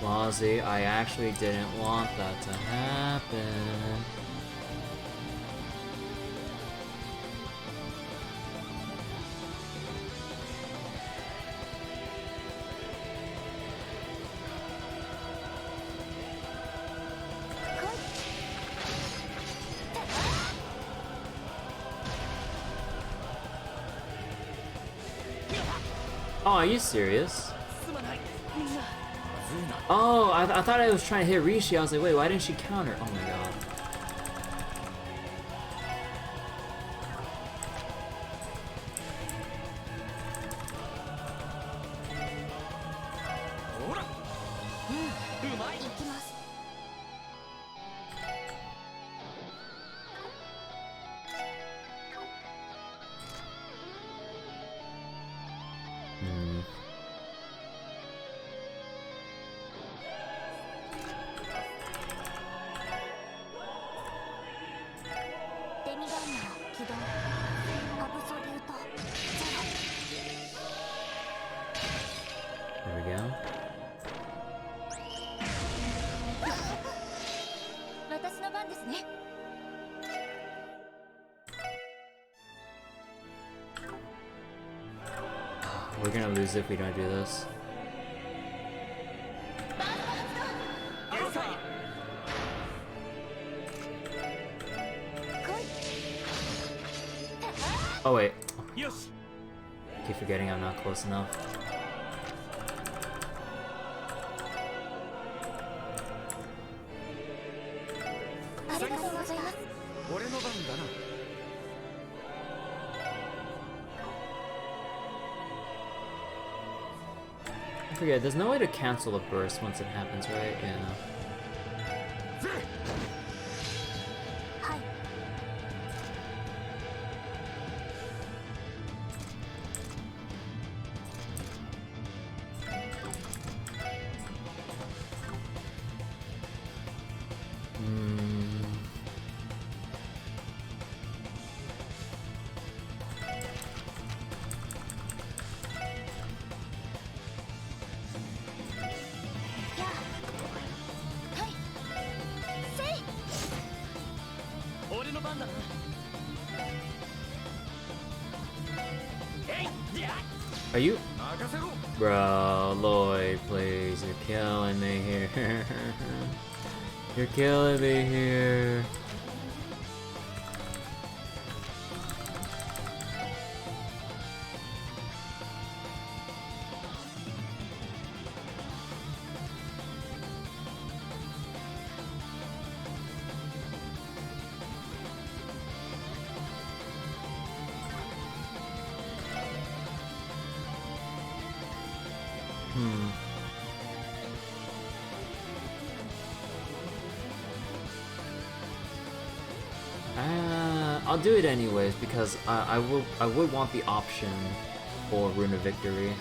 Wazzy, I actually didn't want that to happen. Oh, are you serious? Oh, I thought I was trying to hit Rishi. I was like, wait, why didn't she counter? Oh my god. There we go. We're gonna lose if we don't do this. Oh wait. I keep forgetting I'm not close enough. I forget, there's no way to cancel a burst once it happens, right? Yeah. はい やあはいせい 俺の番だな。えいや Are you? 任せろ Bro, Lloyd, please, you're killing me here. You're killing me here. I'll do it anyways because I would want the option for Rune of Victory.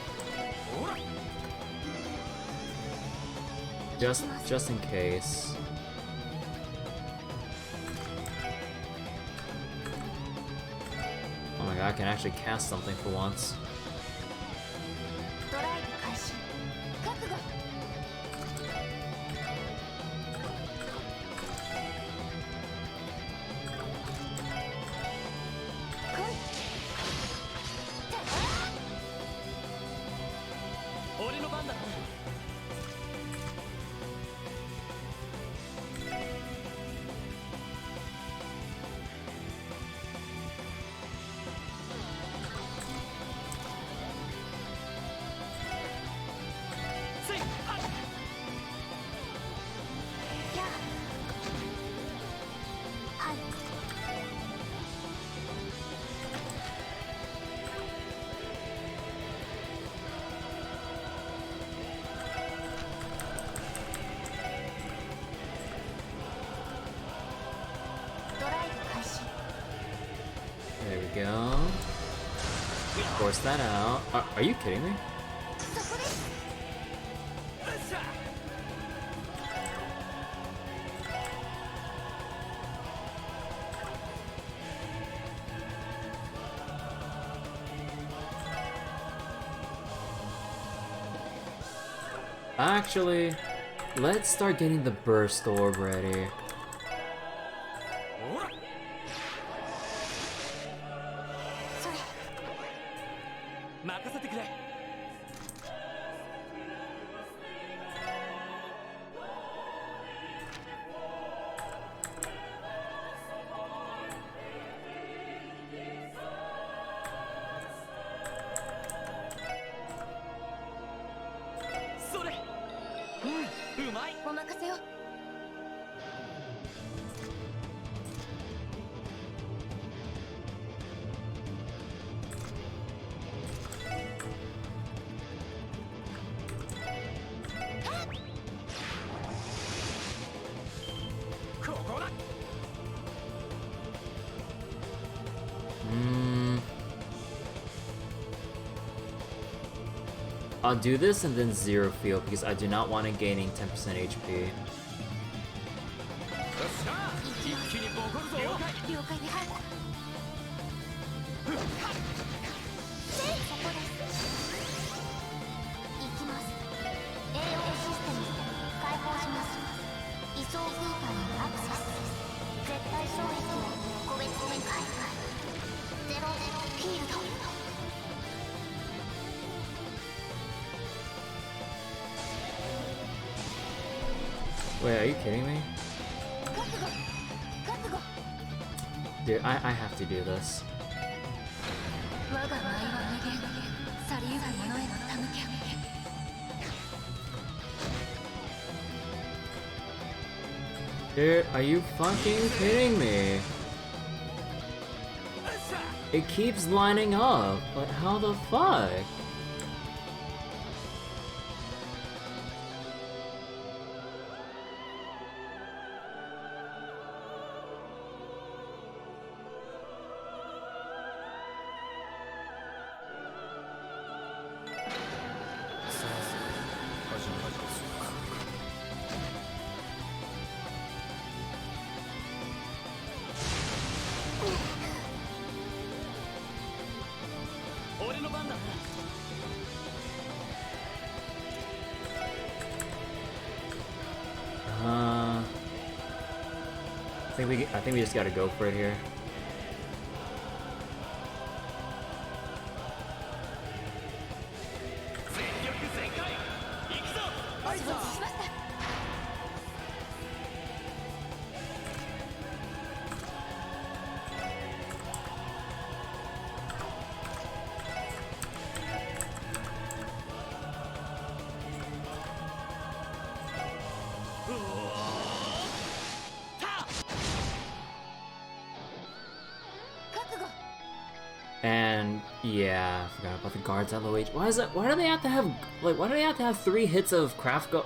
Just in case. Oh my god, I can actually cast something for once. ドライブ開始覚悟 俺の番だな。 せいはっ やあはい ドライブ開始 There we go. Force that out. Are you kidding me? そこです よっしゃ Actually, let's start getting the burst orb ready. ほらそれ 任せてくれ。 それうんうまい。お任せを ここだ I'll do this and then zero field because I do not want it gaining 10% HP. よっしゃ一気にボコるぞ了解ではいせいそこです行きます AO システム開放します位相空間にアクセス絶対衝撃を個別展開ゼロフィールド Wait, are you kidding me? 覚悟覚悟 Dude, I have to do this. 我が舞は無限去りゆく者への手向け Dude, are you fucking kidding me? It keeps lining up, but how the fuck? I think we just gotta go for it here. And yeah, I forgot about the guards at low HP. Why is it? Why do they have to have like? Why do they have to have 3 hits of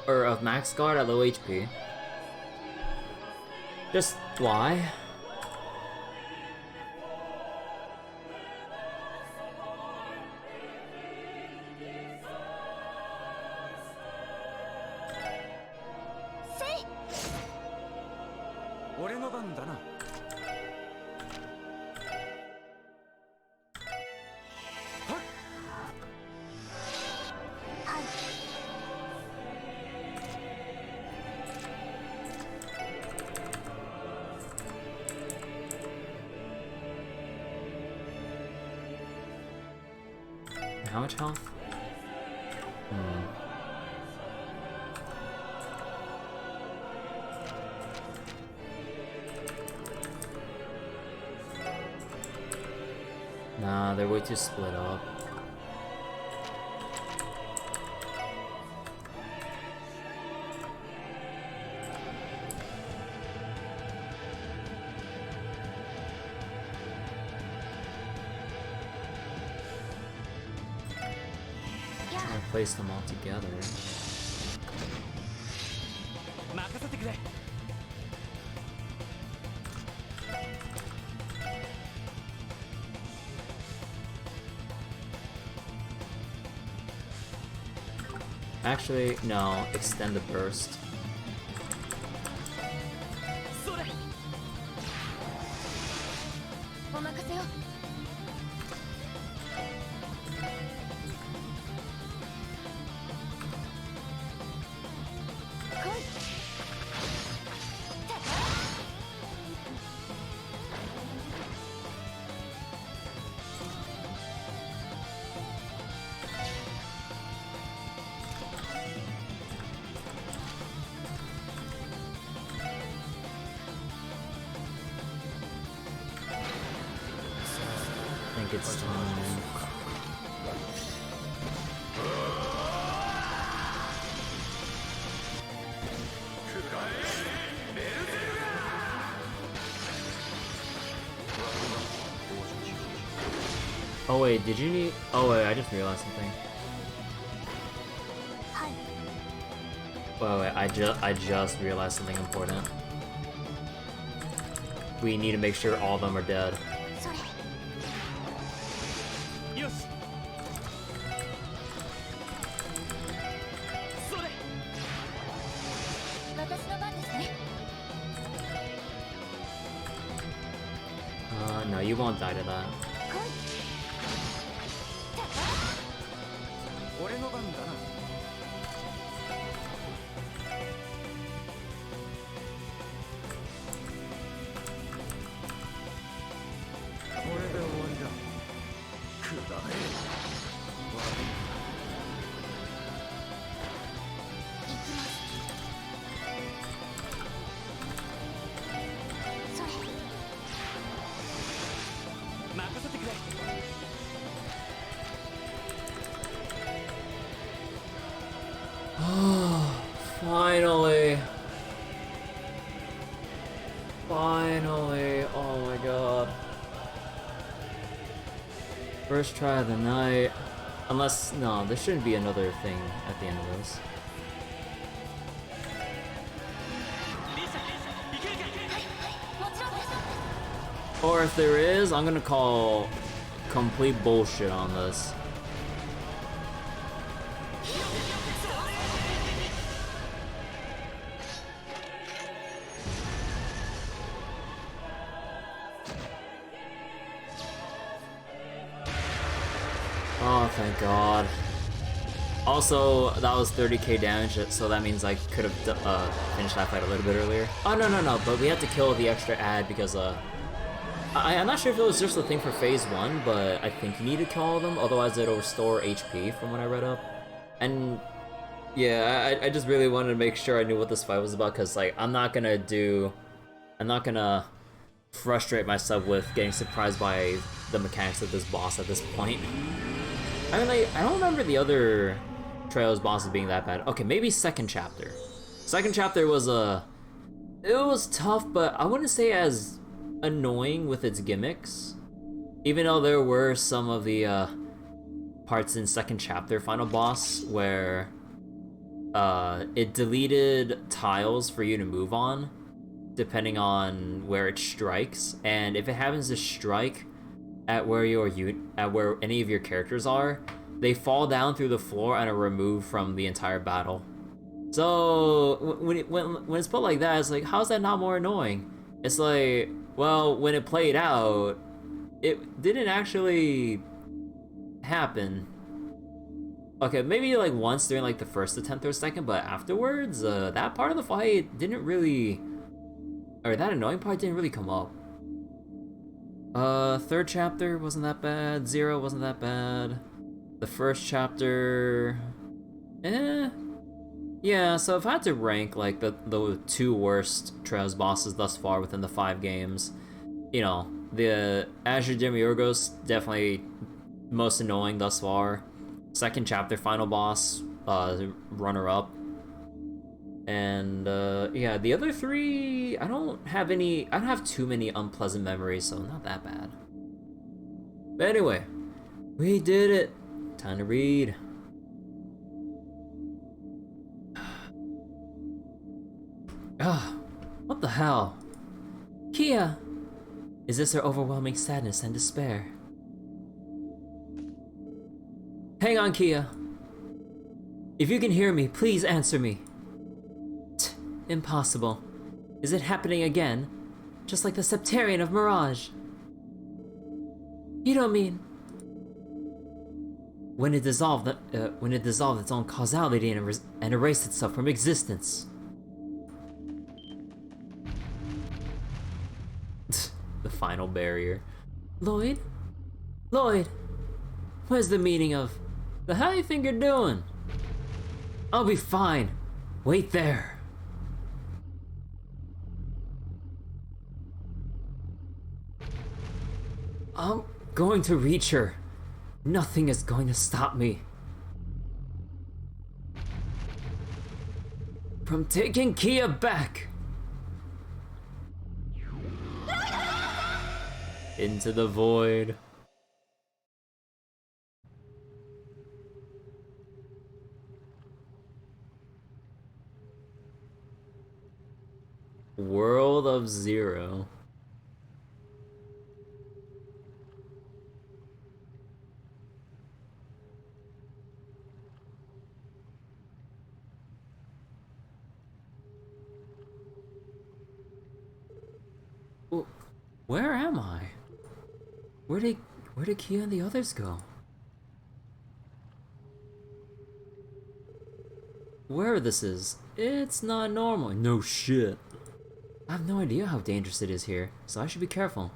or of max guard at low HP? Just why? How much health? Nah, they're way too split up. Place them all together. Actually, no, extend the burst. I think it's time. Oh wait, did you need? Oh wait, I just realized something. Wait, I just realized something important. We need to make sure all of them are dead. No, you won't die to that. Finally! Finally! Oh my god. First try of the night. Unless, no, there shouldn't be another thing at the end of this. Or if there is, I'm gonna call complete bullshit on this. Oh, thank God. Also, that was 30k damage, so that means I could have finished that fight a little bit earlier. Oh, no, but we had to kill the extra ad because, I'm not sure if it was just a thing for phase 1, but I think you need to kill all of them, otherwise it'll restore HP from what I read up. And yeah, I just really wanted to make sure I knew what this fight was about, because like, I'm not gonna frustrate myself with getting surprised by the mechanics of this boss at this point. I mean, like, I don't remember the other Trails bosses being that bad. Okay, maybe second chapter. Second chapter was it was tough, but I wouldn't say as annoying with its gimmicks. Even though there were some of the parts in second chapter final boss where it deleted tiles for you to move on depending on where it strikes, and if it happens to strike at where any of your characters are, they fall down through the floor and are removed from the entire battle. So when it's put like that, it's like, how's that not more annoying? It's like, well, when it played out, it didn't actually happen. Okay, maybe like once during like the first attempt or second, but afterwards, that part of the fight didn't really, or that annoying part didn't really come up. Third chapter wasn't that bad. 0 wasn't that bad. The first chapter, yeah. So if I had to rank like the 2 worst Trails bosses thus far within the 5 games, you know, the Azure Demiurgos definitely most annoying thus far. Second chapter final boss, runner up. And yeah, the other 3, I don't have too many unpleasant memories, so not that bad. But anyway, we did it. Time to read. What the hell? Kia! Is this her overwhelming sadness and despair? Hang on, Kia. If you can hear me, please answer me. Impossible. Is it happening again? Just like the Septarian of Mirage. You don't mean... When it dissolved its own causality and erased itself from existence. The final barrier. Lloyd? Lloyd! Where's the meaning of... The hell you think you're doing? I'll be fine. Wait there. I'm going to reach her. Nothing is going to stop me from taking Kia back. Into the void. World of Zero. Where am I? Where did Kia and the others go? Wherever this is, it's not normal. No shit. I have no idea how dangerous it is here, so I should be careful.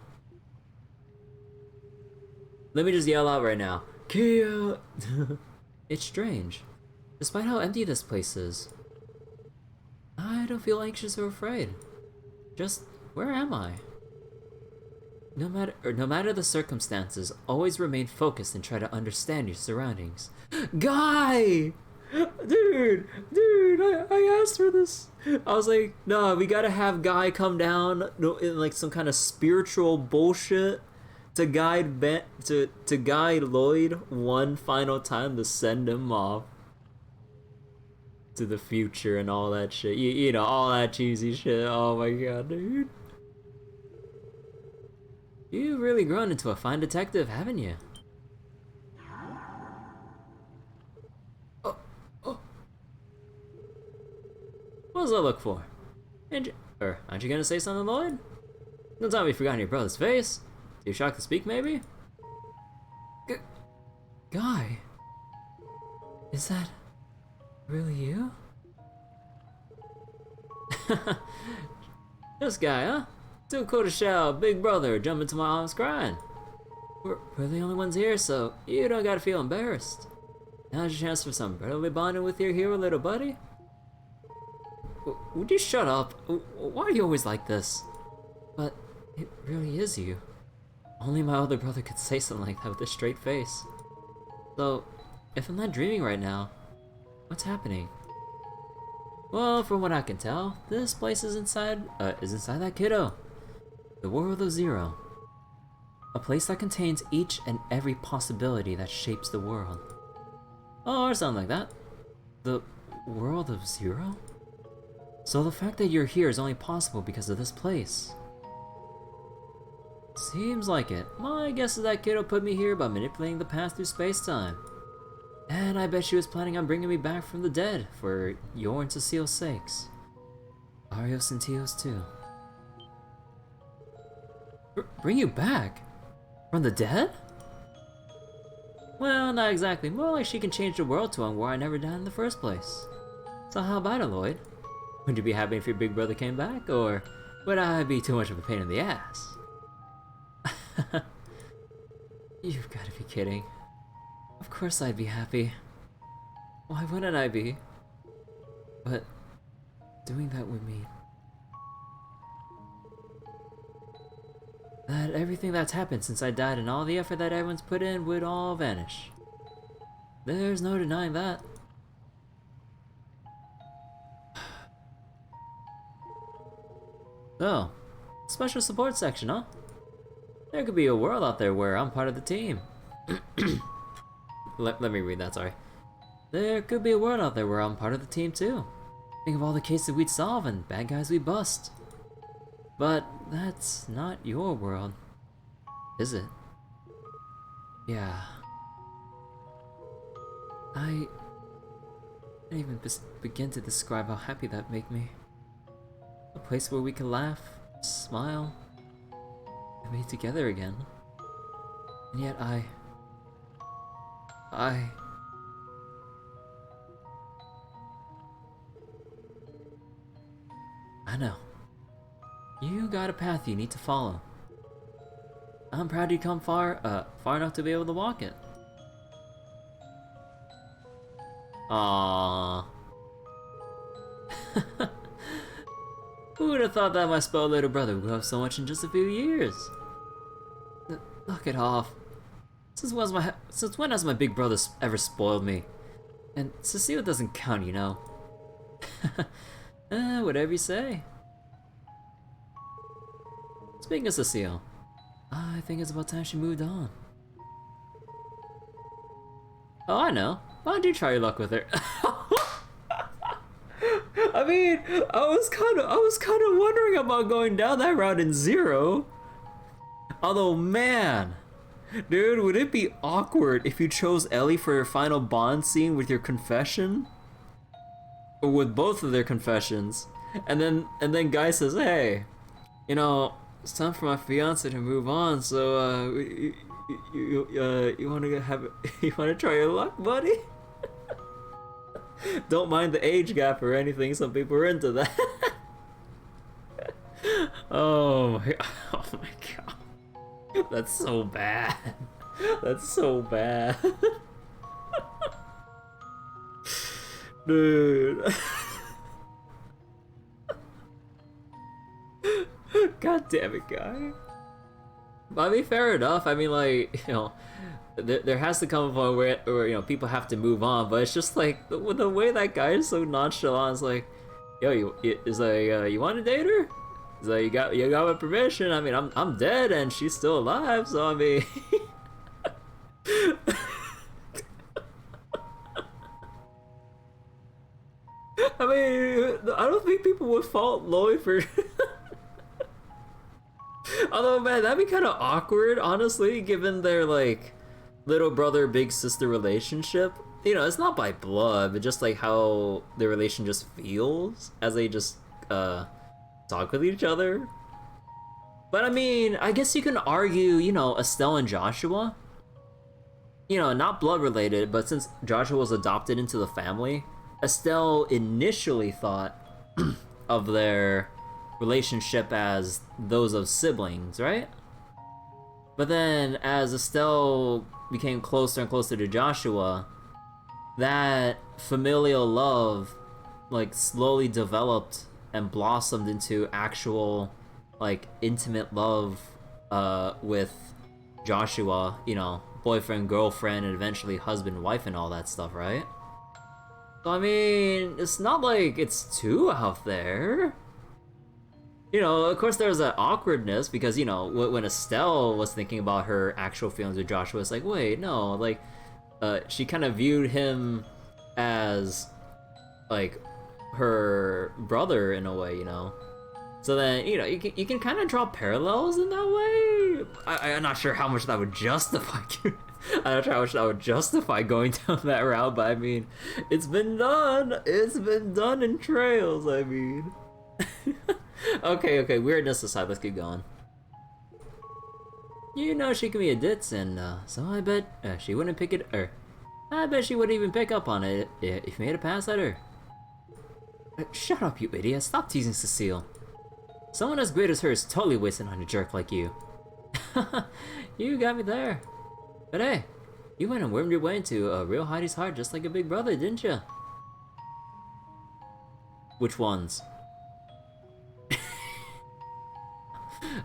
Let me just yell out right now. Kia! It's strange. Despite how empty this place is, I don't feel anxious or afraid. Just, where am I? No matter the circumstances, always remain focused and try to understand your surroundings. Guy! Dude, I asked for this. I was like, no, we gotta have Guy come down in like some kind of spiritual bullshit to guide to guide Lloyd one final time to send him off to the future and all that shit. You know, all that cheesy shit. Oh my god, dude. You've really grown into a fine detective, haven't you? Oh. What does that look for? Aren't you gonna say something, Lloyd? Don't tell me you've forgotten your brother's face. Too shocked to speak, maybe? Guy? Is that... Really you? This guy, huh? Too cool to shout, big brother, jump into my arms crying. We're the only ones here, so you don't gotta feel embarrassed. Now's your chance for some brotherly bonding with your hero, little buddy. Would you shut up? Why are you always like this? But it really is you. Only my older brother could say something like that with a straight face. So, if I'm not dreaming right now, what's happening? Well, from what I can tell, this place is inside that kiddo. The world of Zero. A place that contains each and every possibility that shapes the world. Oh, or something like that. The world of Zero? So the fact that you're here is only possible because of this place. Seems like it. My guess is that kiddo put me here by manipulating the path through space-time. And I bet she was planning on bringing me back from the dead for your and Cecile's sakes. Arios and Tio's too. Bring you back? From the dead? Well, not exactly. More like she can change the world to one where I never died in the first place. So how about it, Lloyd? Would you be happy if your big brother came back, or would I be too much of a pain in the ass? You've got to be kidding. Of course I'd be happy. Why wouldn't I be? But doing that would mean that everything that's happened since I died and all the effort that everyone's put in would all vanish. There's no denying that. So, special support section, huh? There could be a world out there where I'm part of the team. Let me read that, sorry. There could be a world out there where I'm part of the team too. Think of all the cases we'd solve and bad guys we bust. But that's not your world, is it? Yeah. I can't even begin to describe how happy that'd make me. A place where we can laugh, smile, and be together again. And yet I know. You got a path you need to follow. I'm proud you come far enough to be able to walk it. Aww. Who would have thought that my spoiled little brother would grow up so much in just a few years? Knock it off. Since when has my big brother ever spoiled me? And Cecile doesn't count, you know. Whatever you say. Speaking of Cecile, I think it's about time she moved on. Oh, I know. Why don't you try your luck with her? I mean, I was kind of wondering about going down that route in Zero. Although, man, dude, would it be awkward if you chose Ellie for your final bond scene with your confession, or with both of their confessions, and then guy says, "Hey, you know, it's time for my fiance to move on, so you want to try your luck, buddy?" Don't mind the age gap or anything. Some people are into that. Oh my god, that's so bad. That's so bad, dude. God damn it, guy. I mean, fair enough. I mean, like, you know, there has to come a point where you know, people have to move on. But it's just like the way that guy is so nonchalant. It's like, yo, you want to date her? It's like, you got my permission. I mean, I'm dead and she's still alive. So I mean, I mean, I don't think people would fault Lloyd for. Although, man, that'd be kind of awkward, honestly, given their, like, little brother, big sister relationship. You know, it's not by blood, but just, like, how their relation just feels as they just, talk with each other. But, I mean, I guess you can argue, you know, Estelle and Joshua. You know, not blood related, but since Joshua was adopted into the family, Estelle initially thought of their relationship as those of siblings, right? But then as Estelle became closer and closer to Joshua, that familial love like slowly developed and blossomed into actual like intimate love with Joshua, you know, boyfriend, girlfriend, and eventually husband, wife, and all that stuff, right? So I mean, it's not like it's too out there. You know, of course there's that awkwardness because, you know, when Estelle was thinking about her actual feelings with Joshua, it's like, wait, no, like, she kind of viewed him as, like, her brother in a way, you know? So then, you know, you can kind of draw parallels in that way. I'm not sure how much that would justify. I'm not sure how much that would justify going down that route, but I mean, it's been done. It's been done in trails, I mean. Okay, weirdness aside, let's keep going. You know she can be a ditz, and so I bet she wouldn't pick it, or I bet she wouldn't even pick up on it if you made a pass at her. Shut up, you idiot. Stop teasing Cecile. Someone as great as her is totally wasting on a jerk like you. You got me there. But hey, you went and wormed your way into a real Heidi's heart just like a big brother, didn't you? Which ones?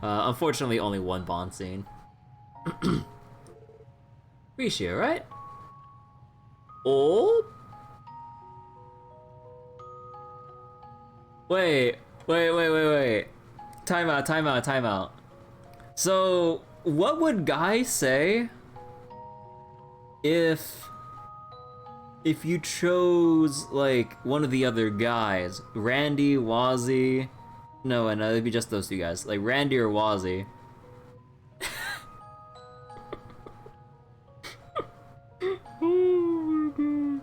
Unfortunately, only one Bond scene. Risha, right? Oh? Wait. Time out. So, what would Guy say if you chose, like, one of the other guys? Randy, Wazzy... No, it'd be just those two guys. Like, Randy or Wazzy. Oh my god.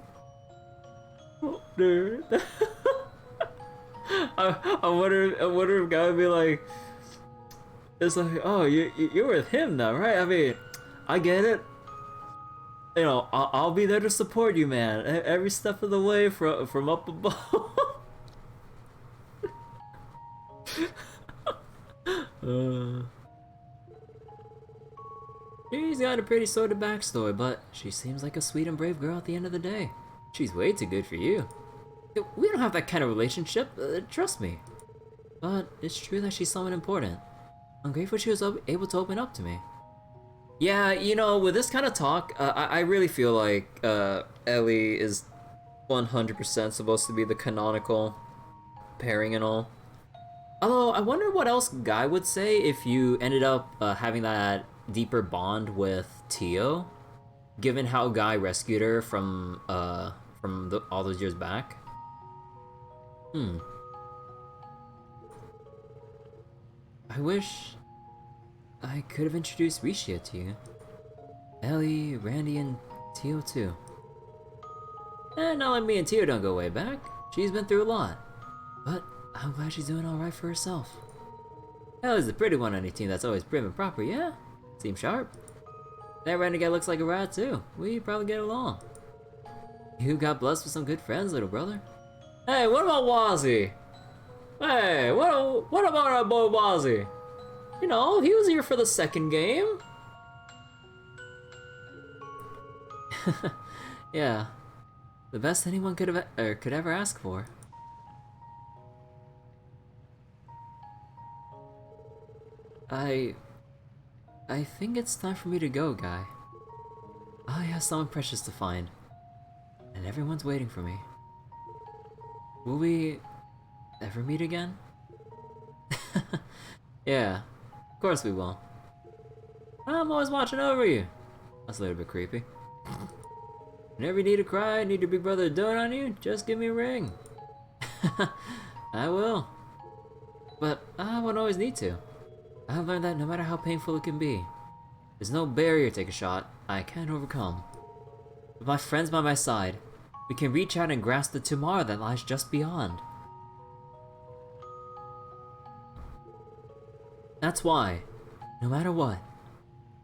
Oh, dude. I wonder if Guy would be like... It's like, oh, you're with him now, right? I mean, I get it. You know, I'll be there to support you, man. Every step of the way from up above. She's got a pretty sordid backstory, but she seems like a sweet and brave girl at the end of the day. She's way too good for you. We don't have that kind of relationship, trust me. But it's true that she's someone important. I'm grateful she was able to open up to me. Yeah, you know, with this kind of talk, I really feel like Ellie is 100% supposed to be the canonical pairing and all. Although, I wonder what else Guy would say if you ended up having that deeper bond with Tio, given how Guy rescued her from all those years back. I wish I could have introduced Risha to you. Ellie, Randy, and Tio too. And not like me and Tio don't go way back. She's been through a lot. But I'm glad she's doing alright for herself. Ellie's the pretty one on your team that's always prim and proper, yeah? Seems sharp. That Randy guy looks like a rat too. We probably get along. You got blessed with some good friends, little brother. Hey, what about Wazzy? Hey, what about our boy Wazzy? You know, he was here for the second game. Yeah, the best anyone could ever ask for. I think it's time for me to go, Guy. I have someone precious to find, and everyone's waiting for me. Will we ever meet again? Yeah, of course we will. I'm always watching over you. That's a little bit creepy. Whenever you need to cry, need your big brother to do it on you, just give me a ring. I will. But I won't always need to. I've learned that no matter how painful it can be, there's no barrier to take a shot I can't overcome. With my friends by my side, we can reach out and grasp the tomorrow that lies just beyond. That's why, no matter what,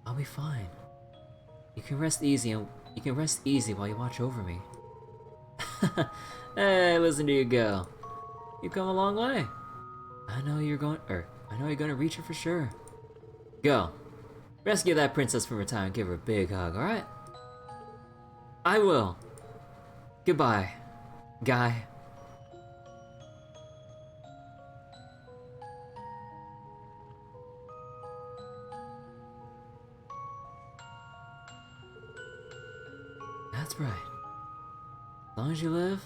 I'll be fine. You can rest easy while you watch over me. Hey, listen to you go. You've come a long way. I know you're going to reach her for sure. Go. Rescue that princess from her time and give her a big hug, alright? I will. Goodbye, guy. That's right. As long as you live,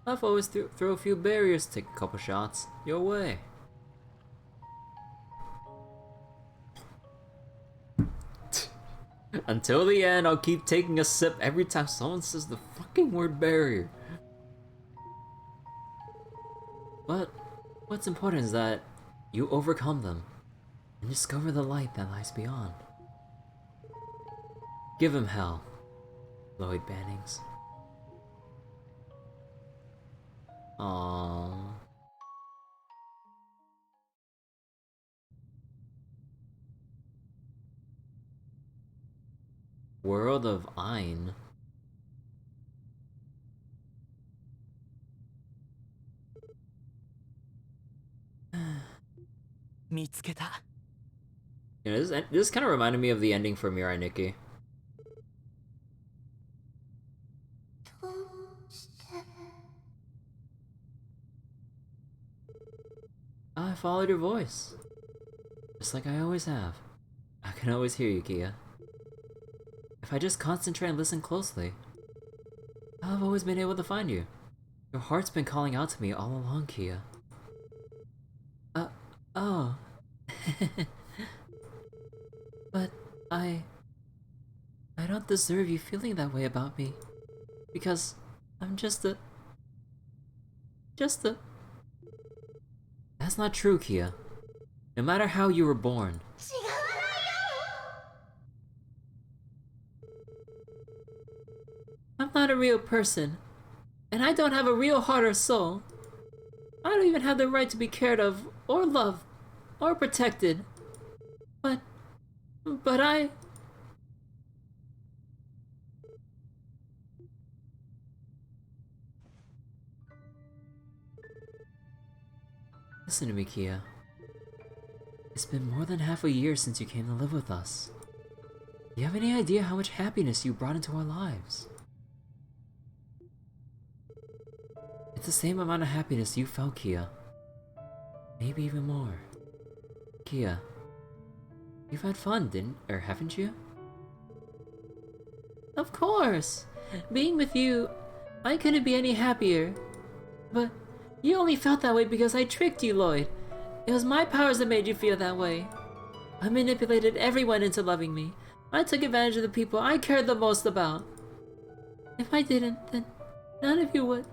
I've always throw a few barriers, take a couple shots your way. Until the end, I'll keep taking a sip every time someone says the fucking word barrier. But what's important is that you overcome them and discover the light that lies beyond. Give him hell, Lloyd Bannings. Aww. World of Ein. 見つけた。 You know, this kind of reminded me of the ending for Mirai Nikki. I followed your voice. Just like I always have. I can always hear you, Kia. If I just concentrate and listen closely, I've always been able to find you. Your heart's been calling out to me all along, Kia. Oh. But I don't deserve you feeling that way about me. Because I'm just a... That's not true, Kia. No matter how you were born. I'm not a real person. And I don't have a real heart or soul. I don't even have the right to be cared of, or loved, or protected. But I... Listen to me, Kia. It's been more than half a year since you came to live with us. Do you have any idea how much happiness you brought into our lives? It's the same amount of happiness you felt, Kia. Maybe even more. Kia, you've had fun, haven't you? Of course! Being with you, I couldn't be any happier. But you only felt that way because I tricked you, Lloyd. It was my powers that made you feel that way. I manipulated everyone into loving me. I took advantage of the people I cared the most about. If I didn't, then none of you would.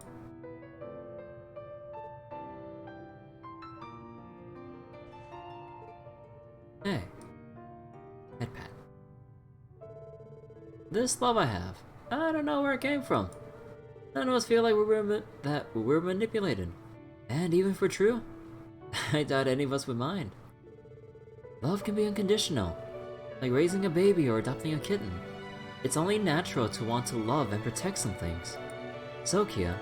Hey. Head pat. This love I have, I don't know where it came from. None of us feel like we were manipulated. And even if we're true, I doubt any of us would mind. Love can be unconditional, like raising a baby or adopting a kitten. It's only natural to want to love and protect some things. So, Kia,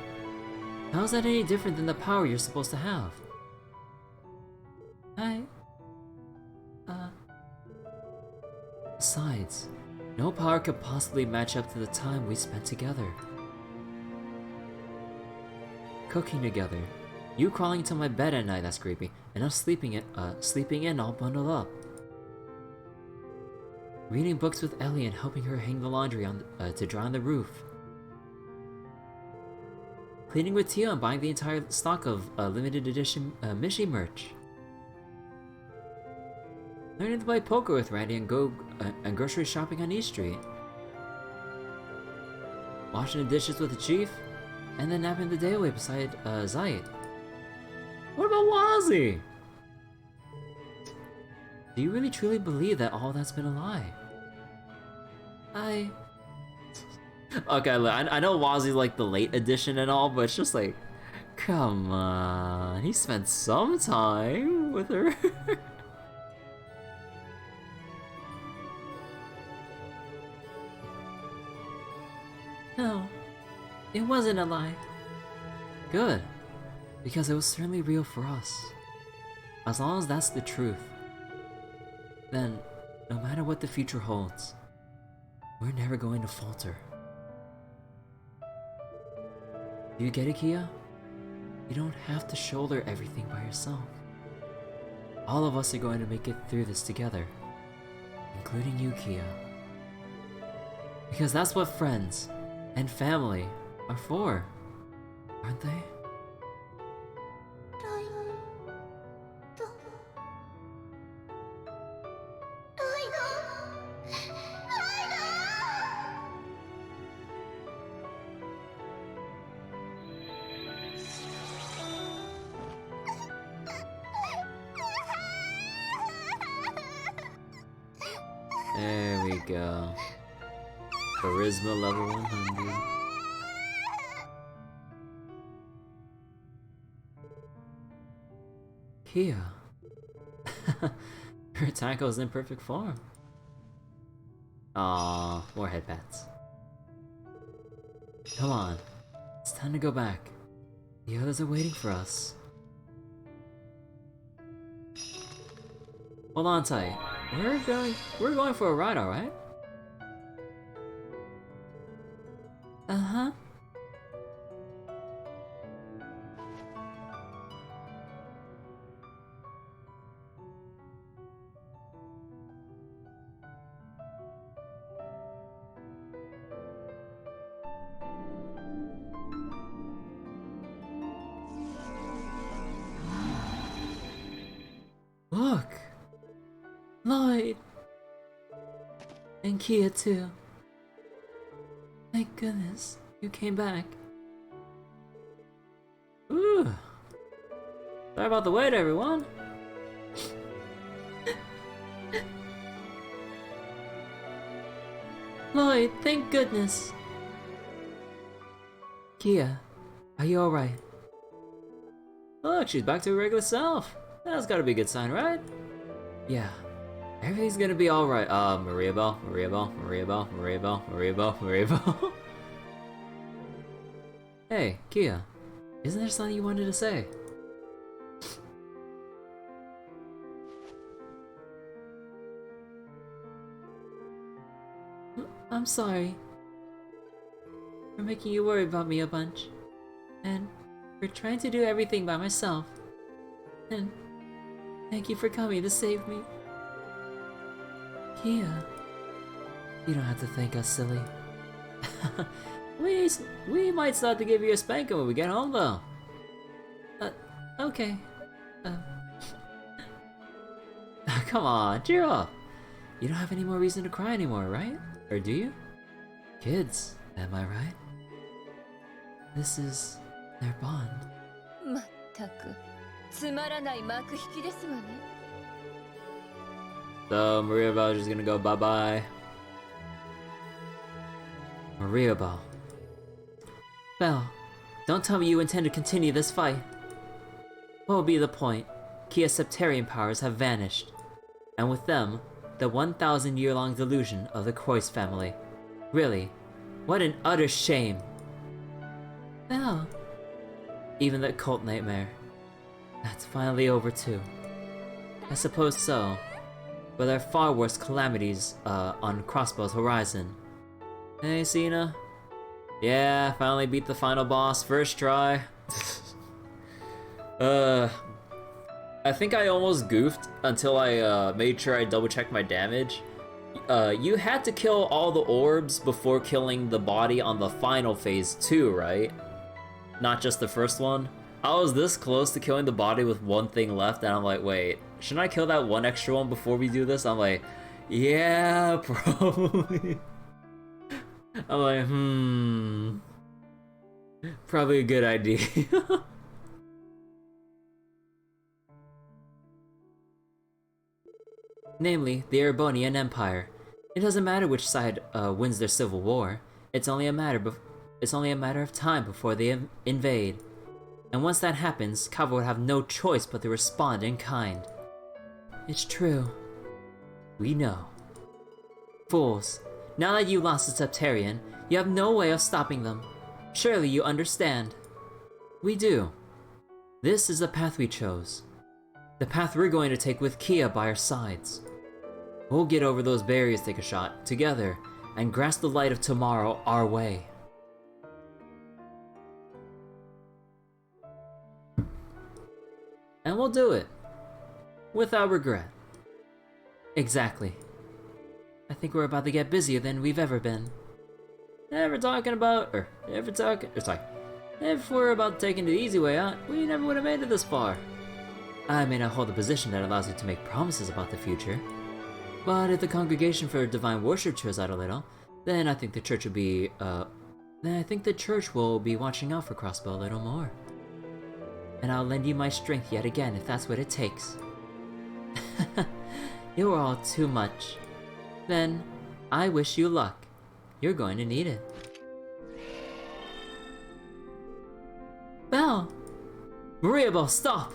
how is that any different than the power you're supposed to have? Besides, no power could possibly match up to the time we spent together. Cooking together, you crawling into my bed at night, that's creepy, and us sleeping in all bundled up. Reading books with Ellie and helping her hang the laundry on to dry on the roof. Cleaning with Tia and buying the entire stock of limited edition Mishi merch. Learning to play poker with Randy and go grocery shopping on East Street. Washing the dishes with the chief, and then napping the day away beside Zayat. What about Wazzy? Do you really truly believe that all that's been a lie? Okay, look, I know Wazzy's like the late edition and all, but it's just like, come on, he spent some time with her. No, it wasn't a lie. Good. Because it was certainly real for us. As long as that's the truth, then no matter what the future holds, we're never going to falter. Do you get it, Kia? You don't have to shoulder everything by yourself. All of us are going to make it through this together, including you, Kia. Because that's what friends and family are for, aren't they? There we go. Charisma level 100. Kia. Her tackle's in perfect form. Aww, more headpats. Come on. It's time to go back. The others are waiting for us. Hold on tight. We're going for a ride, alright? Uh-huh. Look! Lloyd! And Kia too. Thank goodness you came back. Ooh! Sorry about the wait, everyone! Lloyd, thank goodness! Kia, are you alright? Look, she's back to her regular self! That's gotta be a good sign, right? Yeah. Everything's gonna be alright. Maria Bell. Hey, Kia. Isn't there something you wanted to say? I'm sorry for making you worry about me a bunch, and for trying to do everything by myself. And thank you for coming to save me. Kia, you don't have to thank us, silly. we might start to give you a spanking when we get home, though. Okay. Come on, cheer up. You don't have any more reason to cry anymore, right? Or do you? Kids, am I right? This is their bond. まったくつまらない幕引きですわね。 So Maria Bell is gonna go bye-bye. Maria Bell. Bell, don't tell me you intend to continue this fight. What will be the point? Kia's Septarian powers have vanished. And with them, the 1,000-year-long delusion of the Croix family. Really, what an utter shame. Bell. Even that cult nightmare. That's finally over too. I suppose so. But there are far worse calamities on Crossbell's horizon. Hey, Cena. Yeah, finally beat the final boss, first try. I think I almost goofed until I made sure I double-checked my damage. You had to kill all the orbs before killing the body on the final phase too, right? Not just the first one. I was this close to killing the body with one thing left, and I'm like, wait, shouldn't I kill that one extra one before we do this? I'm like, yeah, probably. I'm like, probably a good idea. Namely, the Erebonian Empire. It doesn't matter which side wins their civil war. It's only a matter of time before they invade. And once that happens, Kava would have no choice but to respond in kind. It's true. We know. Fools. Now that you lost the Septarian, you have no way of stopping them. Surely you understand. We do. This is the path we chose. The path we're going to take with Kia by our sides. We'll get over those barriers, take a shot, together, and grasp the light of tomorrow our way. And we'll do it. Without regret. Exactly. I think we're about to get busier than we've ever been. If we're about taking the easy way out, we never would have made it this far. I may not hold a position that allows you to make promises about the future, but if the congregation for divine worship chills out a little, then I think the church will be, watching out for Crossbell a little more. And I'll lend you my strength yet again if that's what it takes. You are all too much. Then, I wish you luck. You're going to need it. Belle! Maria Belle, stop!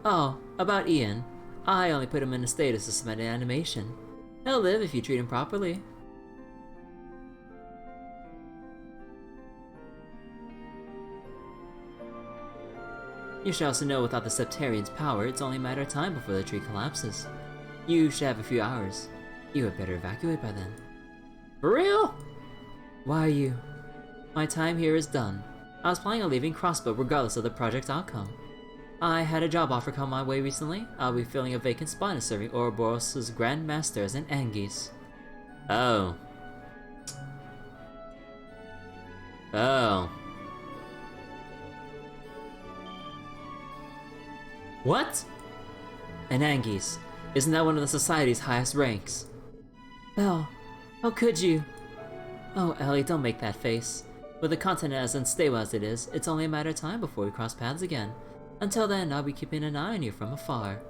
Oh, about Ian. I only put him in a state of suspended animation. He'll live if you treat him properly. You should also know without the Septarian's power, it's only a matter of time before the tree collapses. You should have a few hours. You had better evacuate by then. For real? Why you? My time here is done. I was planning on leaving Crossbell regardless of the project's outcome. I had a job offer come my way recently. I'll be filling a vacant spot and serving Ouroboros' Grand Master as an Anguis. Oh. Oh. What? An Anguis. Isn't that one of the Society's highest ranks? Belle, how could you? Oh, Ellie, don't make that face. With the continent as unstable as it is, it's only a matter of time before we cross paths again. Until then, I'll be keeping an eye on you from afar.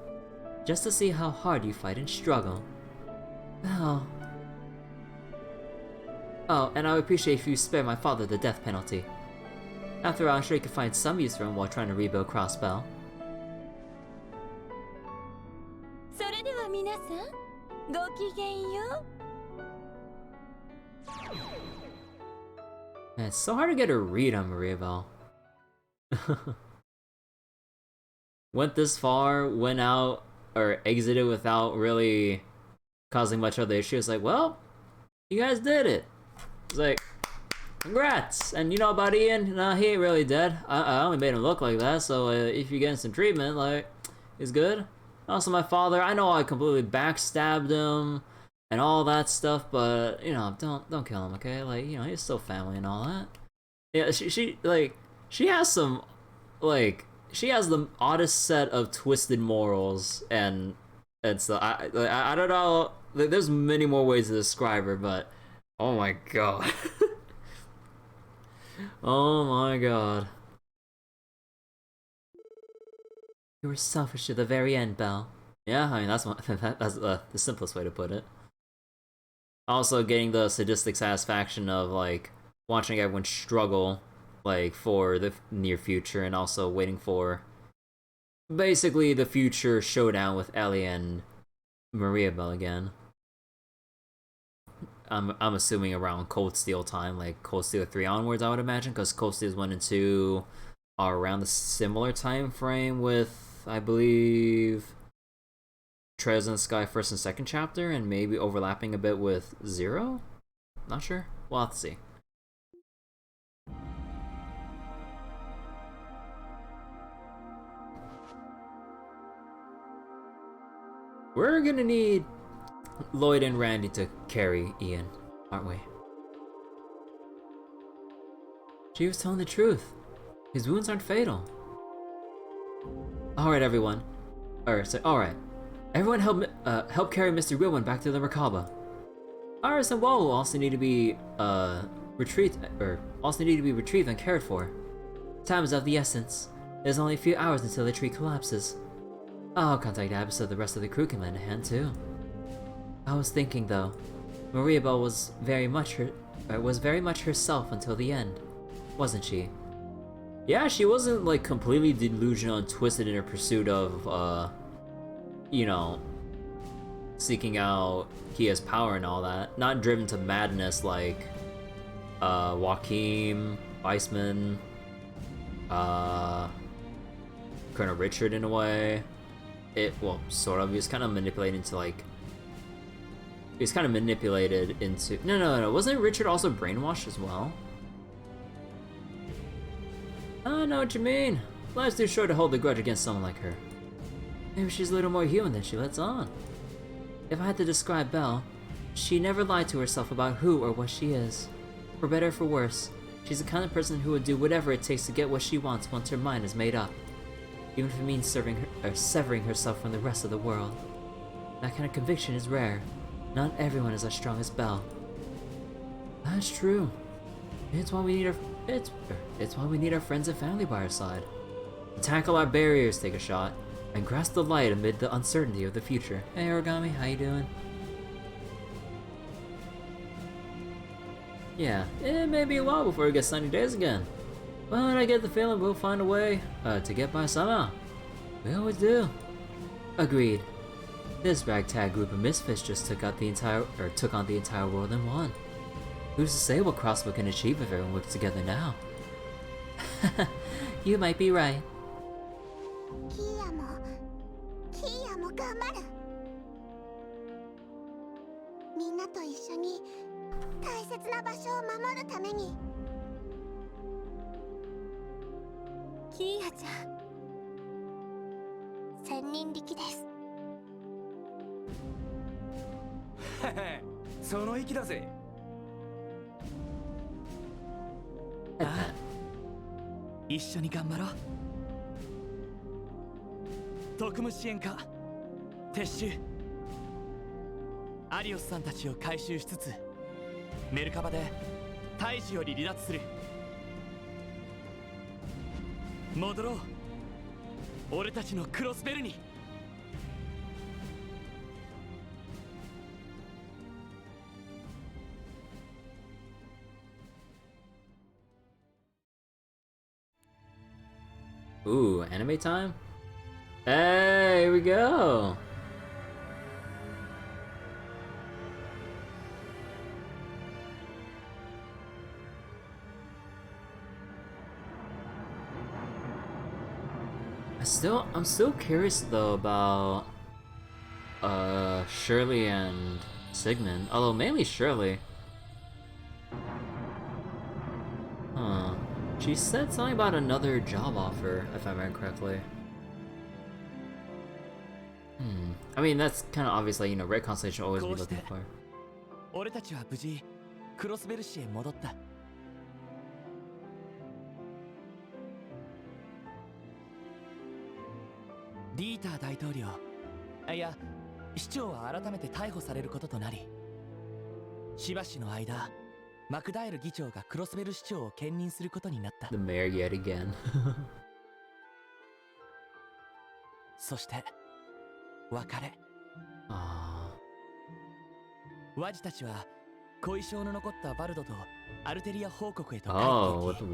Just to see how hard you fight and struggle. Belle. Oh, and I would appreciate if you spare my father the death penalty. After all, I'm sure you could find some use for him while trying to rebuild Crossbell. それでは皆さん、ごきげんよう。 Man, it's so hard to get a read on Maria Belle. Went this far, went out, or exited without really causing much other issues. Like, well, you guys did it. It's like, congrats. And you know about Ian? Nah, he ain't really dead. I only made him look like that, so if you're getting some treatment, like, he's good. Also, my father, I know I completely backstabbed him and all that stuff, but you know, don't kill him, okay? Like, you know, he's still family and all that. Yeah, she has some, like, she has the oddest set of twisted morals and stuff. I don't know. There's many more ways to describe her, but oh my god, oh my god. You were selfish to the very end, Belle. Yeah, I mean that's the simplest way to put it. Also, getting the sadistic satisfaction of like watching everyone struggle, like for the near future, and also waiting for basically the future showdown with Ellie and Maria Belle again. I'm assuming around Cold Steel time, like Cold Steel 3 onwards, I would imagine, because Cold Steel 1 and 2 are around the similar time frame with, I believe, Trails in the Sky first and second chapter, and maybe overlapping a bit with Zero? Not sure. We'll have to see. We're gonna need Lloyd and Randy to carry Ian, aren't we? She was telling the truth. His wounds aren't fatal. Alright, everyone. Alright. Everyone help carry Mr. Goodwin back to the Merkaba. Iris and Wall will also need to be retrieved and cared for. Time is of the essence. There's only a few hours until the tree collapses. I'll contact Abby so the rest of the crew can lend a hand too. I was thinking though, Maria Belle was very much herself until the end, wasn't she? Yeah, she wasn't like completely delusional and twisted in her pursuit of you know, seeking out Kia's power and all that. Not driven to madness like Joachim, Weissman, Colonel Richard in a way. Well, sort of. He was kind of manipulated into like. He was kind of manipulated into. No. Wasn't Richard also brainwashed as well? I know what you mean. Life's too short to hold a grudge against someone like her. Maybe she's a little more human than she lets on. If I had to describe Belle, she never lied to herself about who or what she is. For better or for worse, she's the kind of person who would do whatever it takes to get what she wants once her mind is made up. Even if it means severing herself from the rest of the world. That kind of conviction is rare. Not everyone is as strong as Belle. That's true. It's why we need our friends and family by our side. To tackle our barriers, take a shot, and grasp the light amid the uncertainty of the future. Hey Origami, how you doing? Yeah, it may be a while before we get sunny days again. But I get the feeling we'll find a way to get by somehow. We always do. Agreed. This ragtag group of misfits just took on the entire world in one. Who's to say what Crossbell can achieve if everyone works together now? You might be right. キーヤも頑張る。みんなと一緒に大切な場所を守るために。キーヤちゃん、千人力です。へへ、その息だぜ。一緒に頑張ろう。特務支援課撤収。アリオスさんたちを回収しつつメルカバで大使より離脱する。戻ろう、俺たちのクロスベルに。Ooh, anime time? Hey, here we go! I'm still curious though about Shirley and Sigmund, although mainly Shirley. Huh. She said something about another job offer, if I remember correctly. I mean, that's kind of obvious, like, you know, Red Constellation always be looking for. 俺たちは無事クロスベル市へ戻った。ディーター大統領、いや、市長は改めて逮捕されることとなり、しばしの間、マクダエル議長がクロスベル市長を兼任することになった。The mayor yet again. そして、別れ。ワジたちは後遺症の残ったバルドとアルテリア報告へと帰っていき、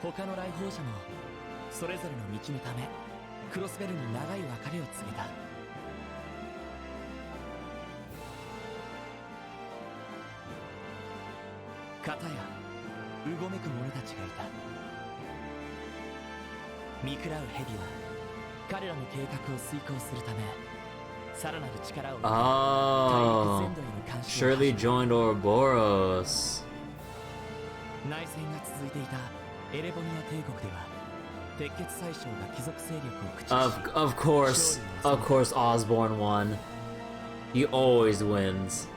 他の来訪者もそれぞれの道のためクロスベルに長い別れを告げた。片やうごめく者たちがいた。見くらう蛇は彼らの計画を遂行するためさらなる力を Oh, Shirley joined Ouroboros. 内戦が続いていたエレボニア帝国では鉄血宰相が貴族勢力を駆逐し、of course Osborne won. He always wins.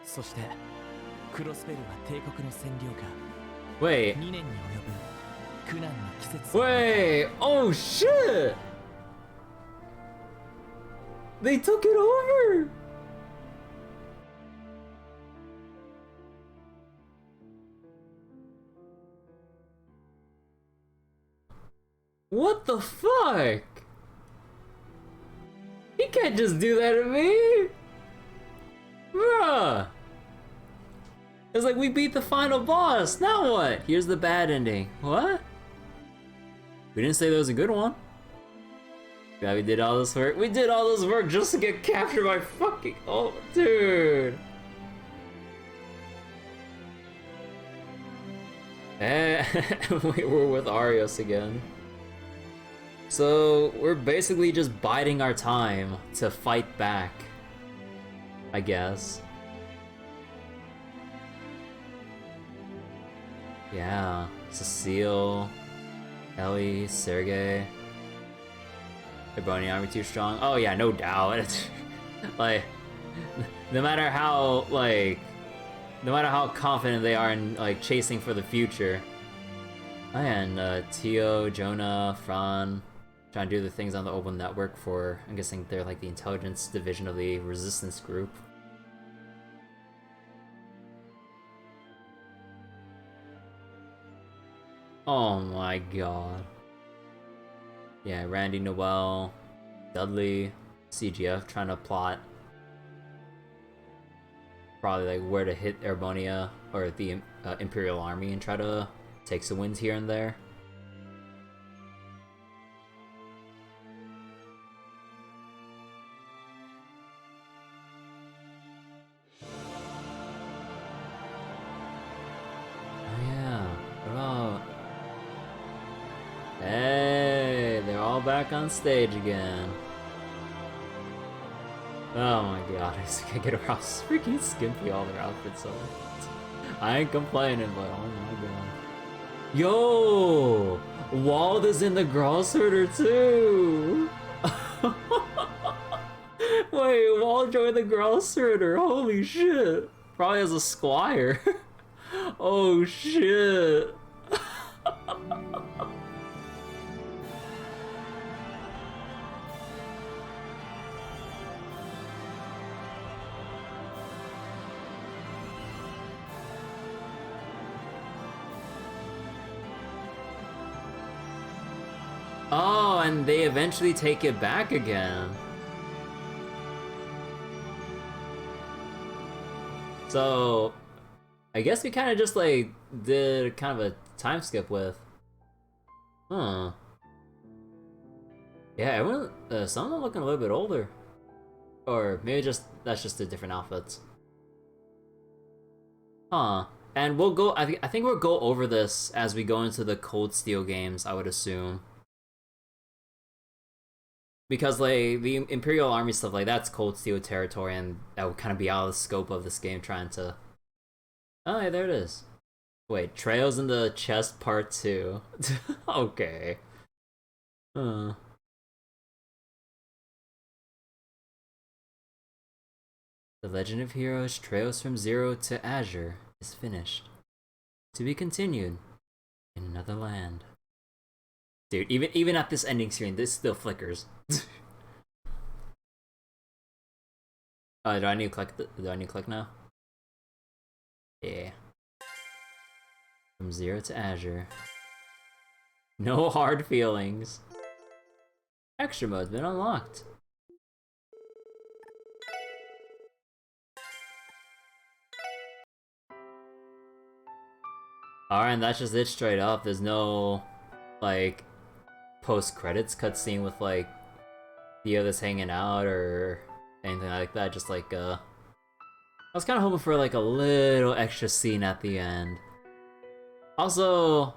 そしてクロスベルは帝国の占領下 Wait. 2年に及ぶ苦難の季節。 Wait, oh shit! They took it over! What the fuck? He can't just do that to me! Bruh! It's like we beat the final boss, now what? Here's the bad ending. What? We didn't say there was a good one. Yeah, we did all this work. We did all this work just to get captured by fucking... Oh, dude. Eh, we're with Arios again. So we're basically just biding our time to fight back, I guess. Yeah, Cecile, Ellie, Sergey. Ebony Army too strong? Oh yeah, no doubt. It's, like, no matter how confident they are in like chasing for the future. Oh, and Tio, Jonah, Fran, trying to do the things on the open network for, I'm guessing they're like the intelligence division of the resistance group. Oh my god. Yeah, Randy, Noel, Dudley, CGF trying to plot probably like where to hit Erbonia or the Imperial Army and try to take some wins here and there. Oh yeah, what about... Hey, they're all back on stage again. Oh my god, I just can't get around freaking skimpy all their outfits so I ain't complaining, but oh my god. Yo! Wald is in the Grossherder too! Wait, Wald joined the Grossherder, holy shit! Probably as a squire. Oh shit! Oh, and they eventually take it back again. So, I guess we kind of just like did kind of a time skip with. Huh. Yeah, everyone, some of them looking a little bit older. Or maybe just, that's just the different outfits. Huh. And we'll go, I think we'll go over this as we go into the Cold Steel games, I would assume. Because like the Imperial Army stuff, like that's Cold Steel territory, and that would kind of be out of the scope of this game. Trying to, oh yeah, there it is. Wait, Trails in the Chest Part 2. Okay. The Legend of Heroes: Trails from Zero to Azure is finished. To be continued in another land. Dude, even at this ending screen, this still flickers. Do I need to click? Do I need to click now? Yeah. From Zero to Azure. No hard feelings. Extra mode's been unlocked. Alright, and that's just it straight up. There's no, like, post-credits cutscene with, like, the others hanging out or anything like that. Just like, I was kind of hoping for, like, a little extra scene at the end. Also,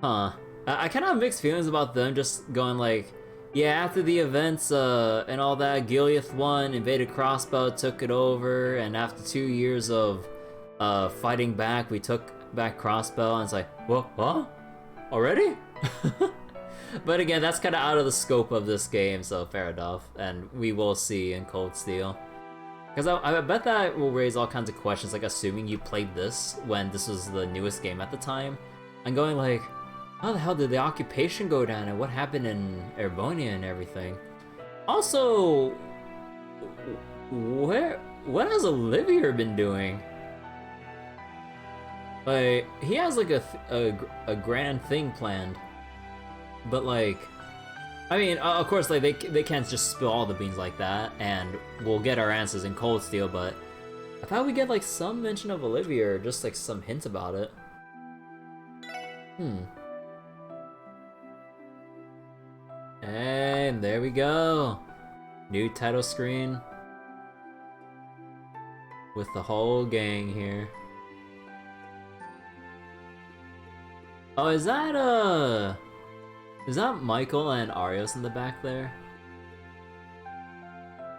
I kind of have mixed feelings about them just going, like, yeah, after the events, and all that, Gileath won, invaded Crossbell, took it over, and after 2 years of, fighting back, we took back Crossbell, and it's like, what? Already? But again, that's kind of out of the scope of this game, so fair enough, and we will see in Cold Steel. Because I bet that will raise all kinds of questions, like assuming you played this when this was the newest game at the time, and going like, how the hell did the occupation go down, and what happened in Erbonia and everything? Also, what has Olivier been doing? Like, he has like a grand thing planned, but like, I mean, of course, like they can't just spill all the beans like that, and we'll get our answers in Cold Steel. But I thought we'd get like some mention of Olivier, or just like some hint about it. And there we go, new title screen with the whole gang here. Oh, is that Michael and Arios in the back there?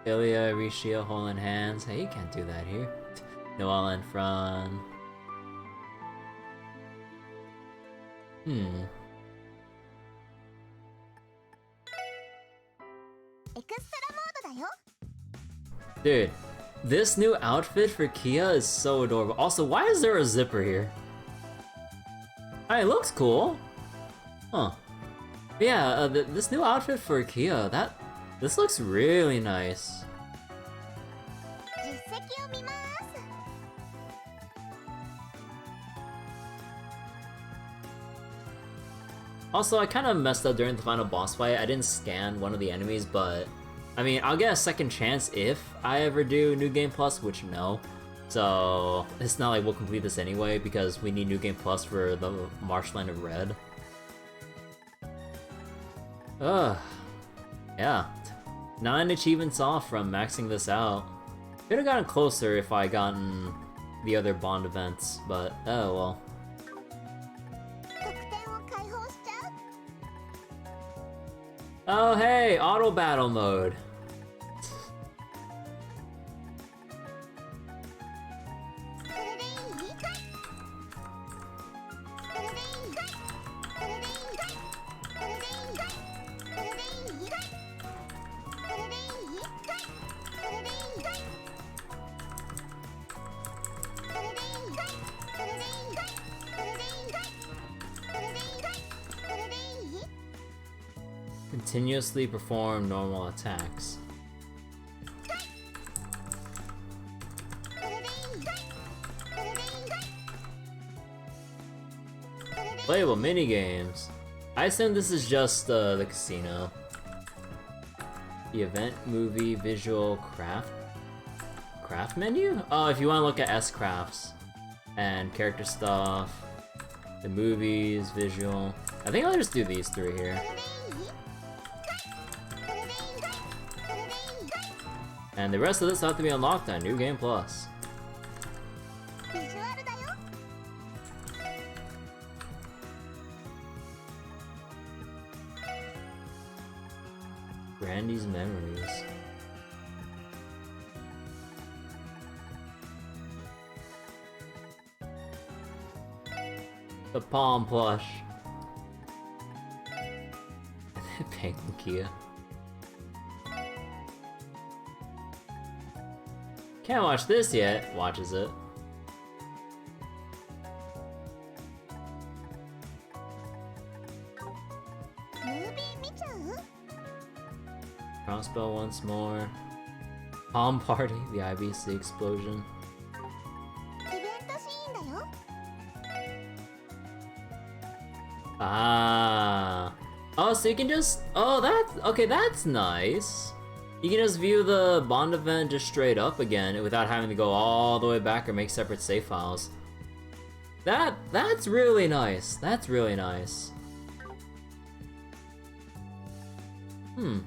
Ilya, Rishio holding hands. Hey, you can't do that here. Noel and Fran. Hmm. Dude, this new outfit for Kia is so adorable. Also, why is there a zipper here? It looks cool. Huh. Yeah, this new outfit for Kia, this looks really nice. Also, I kind of messed up during the final boss fight. I didn't scan one of the enemies, but I mean, I'll get a second chance if I ever do New Game Plus, which no. So it's not like we'll complete this anyway because we need New Game Plus for the Marshland of Red. Yeah. 9 achievements off from maxing this out. Could have gotten closer if I gotten the other Bond events, but oh well. Oh hey, auto battle mode. Continuously perform normal attacks. Playable minigames. I assume this is just the casino. The event, movie, visual, craft menu? Oh, if you want to look at S crafts and character stuff, the movies, visual. I think I'll just do these three here. And the rest of this will have to be unlocked on New Game Plus. Brandy's memories. The palm plush. Penguin Kia. Can't watch this yet. Watches it. Crossbell once more. Palm party, the IBC explosion. Ah. Oh, so you can just. Oh, that's okay. That's nice. You can just view the Bond event just straight up again without having to go all the way back or make separate save files. That's really nice. That's really nice. Hmm.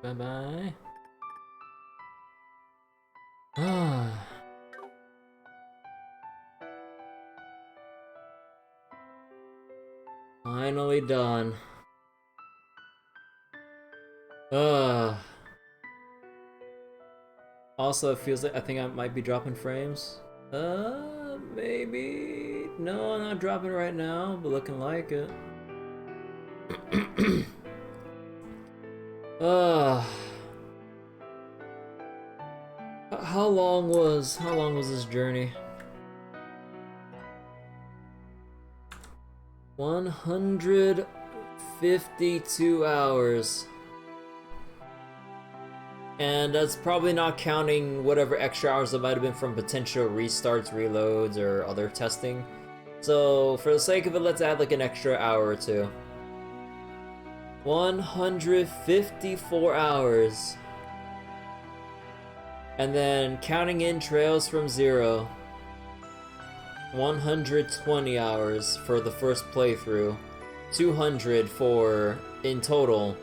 Bye bye. Ah. Finally done. Also, it feels like I think I might be dropping frames. Maybe. No, I'm not dropping right now, but looking like it. How long was this journey? 152 hours. And that's probably not counting whatever extra hours that might have been from potential restarts, reloads, or other testing. So for the sake of it, let's add like an extra hour or two. 154 hours. And then counting in trails from 0. 120 hours for the first playthrough, 200 for in total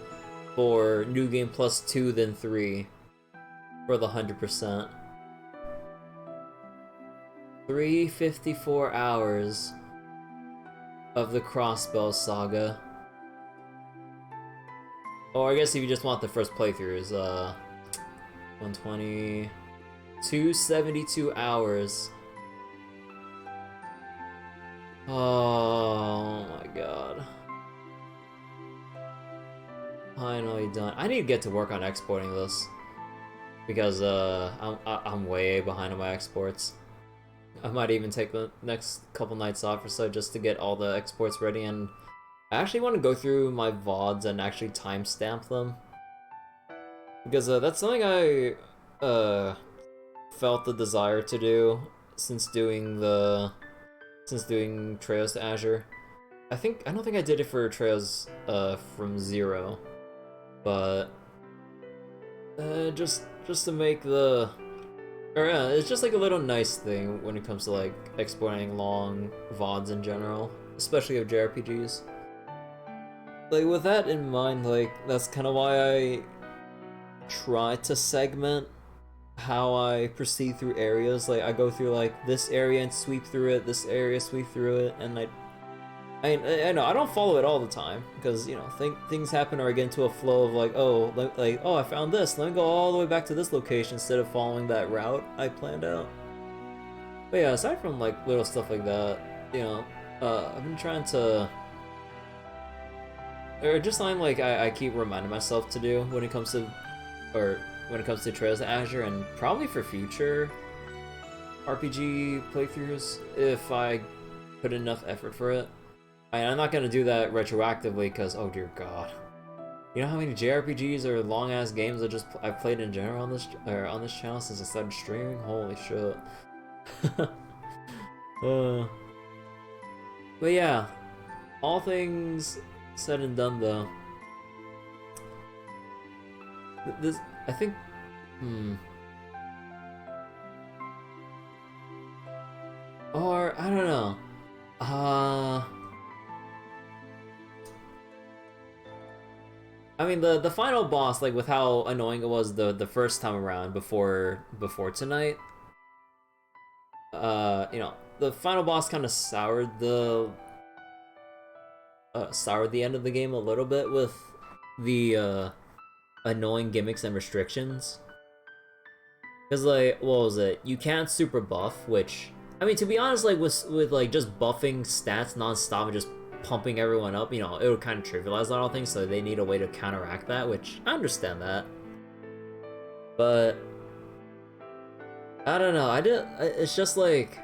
for New Game Plus 2 then 3 for the 100%. 354 hours of the Crossbell saga. Or I guess if you just want the first playthroughs, 120, 272 hours. Oh my god. Finally done. I need to get to work on exporting this because I'm way behind on my exports. I might even take the next couple nights off or so just to get all the exports ready, and I actually want to go through my VODs and actually timestamp them because that's something I felt the desire to do since doing Trails to Azure. I don't think I did it for Trails from Zero, but just to make the it's just like a little nice thing when it comes to like exporting long VODs in general, especially of JRPGs. Like with that in mind, like that's kind of why I try to segment how I proceed through areas. Like I go through like this area and sweep through it, this area sweep through it, and I know I don't follow it all the time because you know things happen or I get into a flow of like oh I found this, let me go all the way back to this location instead of following that route I planned out. But yeah, aside from like little stuff like that, you know, I've been trying to, or just something like I keep reminding myself to do when it comes to Trails to Azure, and probably for future RPG playthroughs if I put enough effort for it. I'm not gonna do that retroactively because oh dear god, you know how many JRPGs or long ass games I've played in general on this channel since I started streaming? Holy shit. But yeah, all things said and done though, this I think or I don't know. I mean the final boss, like with how annoying it was the first time around before tonight. You know, the final boss kind of soured the end of the game a little bit with the annoying gimmicks and restrictions. Cause like, what was it? You can't super buff, which I mean to be honest, like with like just buffing stats non-stop and just pumping everyone up, you know, it would kind of trivialize a lot of things, so they need a way to counteract that, which I understand that. But I don't know, it's just like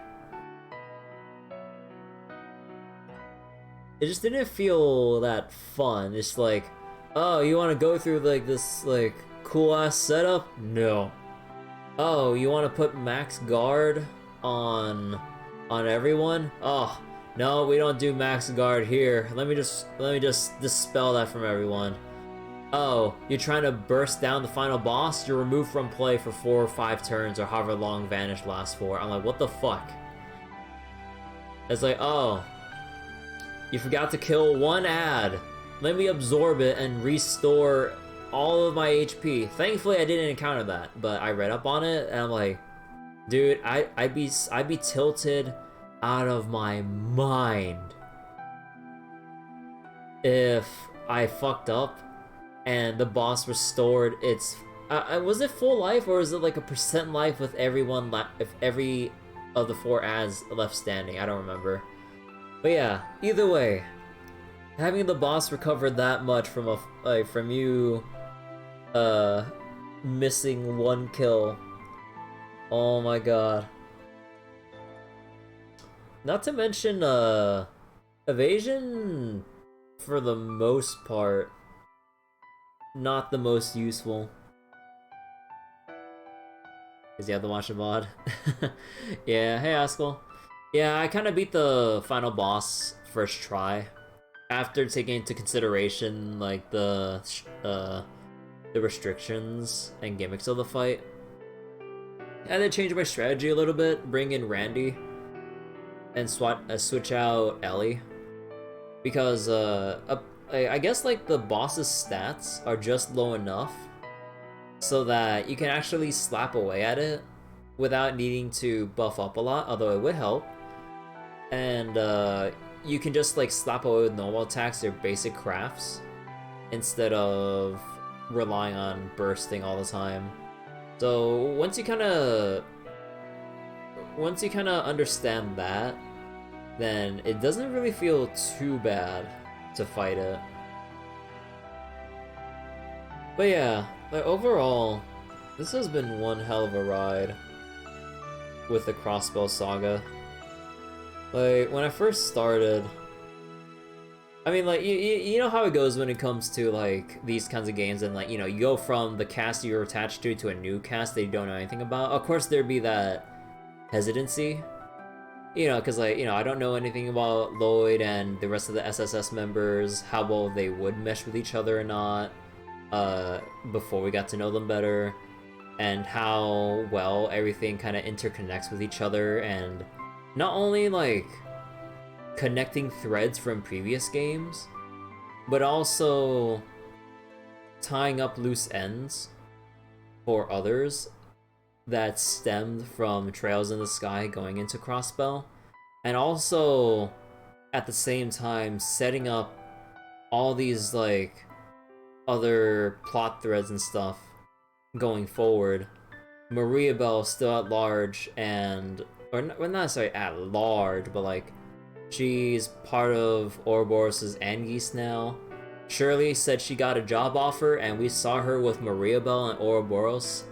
it just didn't feel that fun. It's like, oh, you want to go through like this like cool ass setup? No. Oh, you want to put max guard on everyone? Oh, no, we don't do max guard here. Let me just dispel that from everyone. Oh, you're trying to burst down the final boss? You're removed from play for 4 or 5 turns or however long Vanish lasts for. I'm like, what the fuck? It's like, oh, you forgot to kill one ad. Let me absorb it and restore all of my HP. Thankfully, I didn't encounter that, but I read up on it and I'm like, dude, I'd be tilted out of my mind if I fucked up and the boss restored its was it full life or is it like a percent life with everyone if every of the 4 ads left standing? I don't remember. But yeah, either way, having the boss recover that much from from you missing 1 kill, oh my god. Not to mention, evasion, for the most part, not the most useful. Because you have to watch a VOD. Yeah, hey Askell. Yeah, I kind of beat the final boss first try. After taking into consideration, like, the restrictions and gimmicks of the fight. I had to change my strategy a little bit, bring in Randy and switch out Ellie, because I guess like the boss's stats are just low enough so that you can actually slap away at it without needing to buff up a lot, although it would help. And you can just like slap away with normal attacks or basic crafts instead of relying on bursting all the time. So once you kind of understand that, then it doesn't really feel too bad to fight it. But yeah, like overall, this has been one hell of a ride with the Crossbell saga. Like, when I first started, I mean, like, you know how it goes when it comes to, like, these kinds of games, and, like, you know, you go from the cast you're attached to a new cast that you don't know anything about. Of course, there'd be that hesitancy, you know, because, like, you know, I don't know anything about Lloyd and the rest of the SSS members, how well they would mesh with each other or not, before we got to know them better, and how well everything kind of interconnects with each other, and not only, like, connecting threads from previous games, but also tying up loose ends for others that stemmed from Trails in the Sky going into Crossbell, and also at the same time setting up all these like other plot threads and stuff going forward. Maria Bell still at large, and well, not necessarily at large, but like she's part of Ouroboros' Anguisse now. Shirley said she got a job offer, and we saw her with Maria Bell and Ouroboros.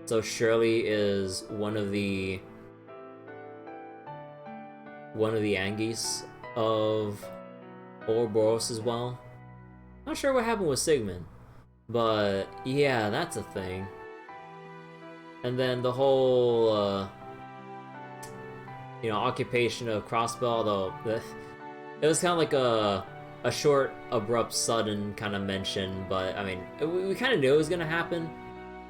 So Shirley is one of the Anguisse of Ouroboros as well. Not sure what happened with Sigmund, but yeah, that's a thing. And then the whole you know, occupation of Crossbell, although it was kind of like a short, abrupt, sudden kind of mention, but I mean, we kind of knew it was gonna happen,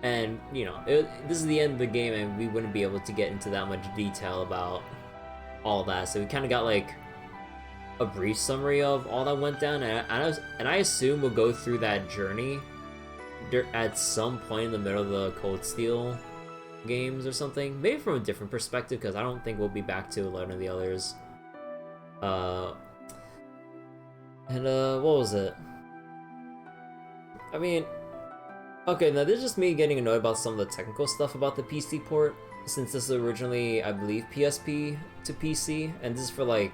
and you know, this is the end of the game, and we wouldn't be able to get into that much detail about all that, so we kind of got like a brief summary of all that went down, and I assume we'll go through that journey at some point in the middle of the Cold Steel games or something, maybe from a different perspective, because I don't think we'll be back to learning the others. What was it? I mean, okay, now this is just me getting annoyed about some of the technical stuff about the PC port, since this is originally, I believe, PSP to PC, and this is for like,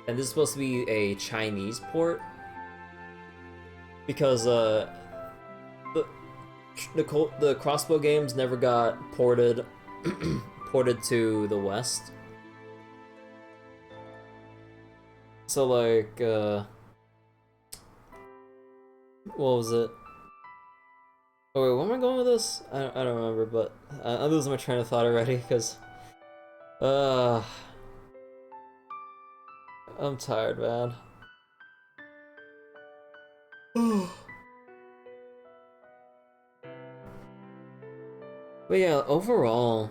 and this is supposed to be a Chinese port, because the Crossbow games never got ported ported to the West. So like what was it? Oh wait, where am I going with this? I don't remember, but I'm losing my train of thought already because I'm tired, man. But yeah, overall,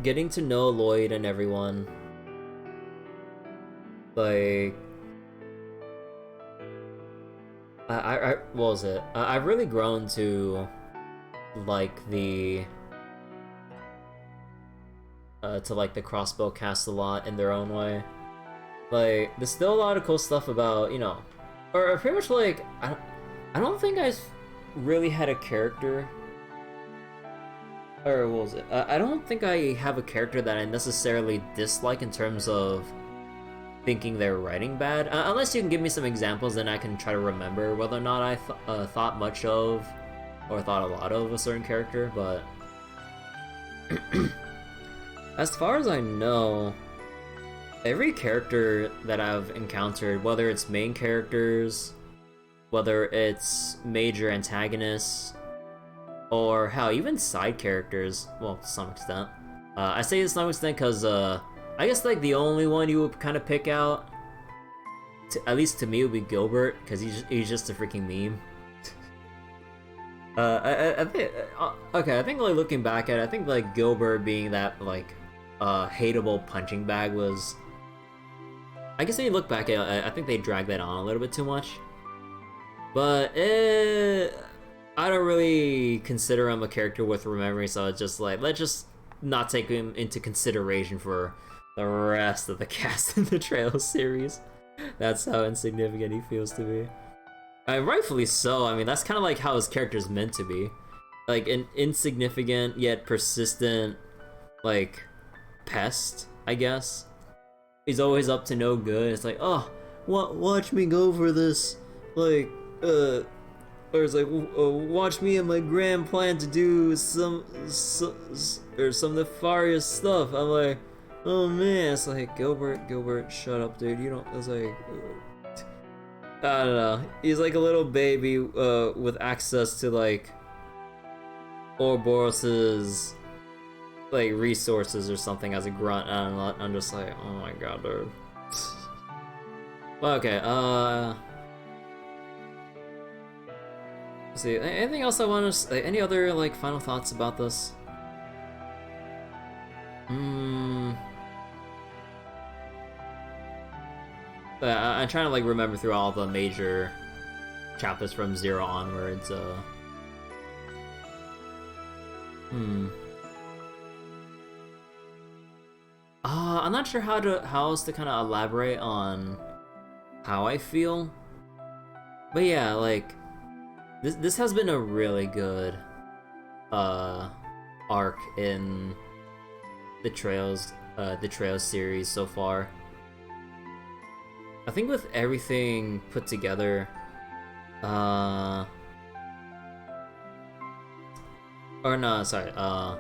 getting to know Lloyd and everyone, like, what was it? I've really grown to like the Crossbow cast a lot in their own way. Like, there's still a lot of cool stuff about, you know, or pretty much like I don't think I really had a character. Or what was it? I don't think I have a character that I necessarily dislike in terms of thinking they're writing bad. Unless you can give me some examples, then I can try to remember whether or not I thought much of or thought a lot of a certain character, but as far as I know, every character that I've encountered, whether it's main characters, whether it's major antagonists, or hell, even side characters, well, to some extent. I say to some extent because I guess like the only one you would kind of pick out, at least to me, would be Gilbert, because he's just a freaking meme. I think okay, I think like looking back at it, I think like Gilbert being that like hateable punching bag was, I guess when you look back at it, I think they dragged that on a little bit too much. But I don't really consider him a character worth remembering, so it's just like, let's just not take him into consideration for the rest of the cast in the Trails series. That's how insignificant he feels to me. Rightfully so. I mean, that's kind of like how his character's meant to be. Like, an insignificant yet persistent, like, pest, I guess. He's always up to no good. It's like, oh, watch me go for this, like, or it's like, watch me and my grand plan to do some nefarious stuff. I'm like, oh man, it's like, Gilbert, shut up, dude. You don't, it's like, I don't know. He's like a little baby with access to, like, Ouroboros's, like, resources or something as a grunt. I don't know, I'm just like, oh my god, dude. Well, okay, let's see, anything else I want to say? Any other, like, final thoughts about this? I'm trying to, like, remember through all the major chapters from 0 onwards, I'm not sure how else to kind of elaborate on how I feel. But yeah, like, this has been a really good arc in the Trails series so far. I think with everything put together, or no, sorry, I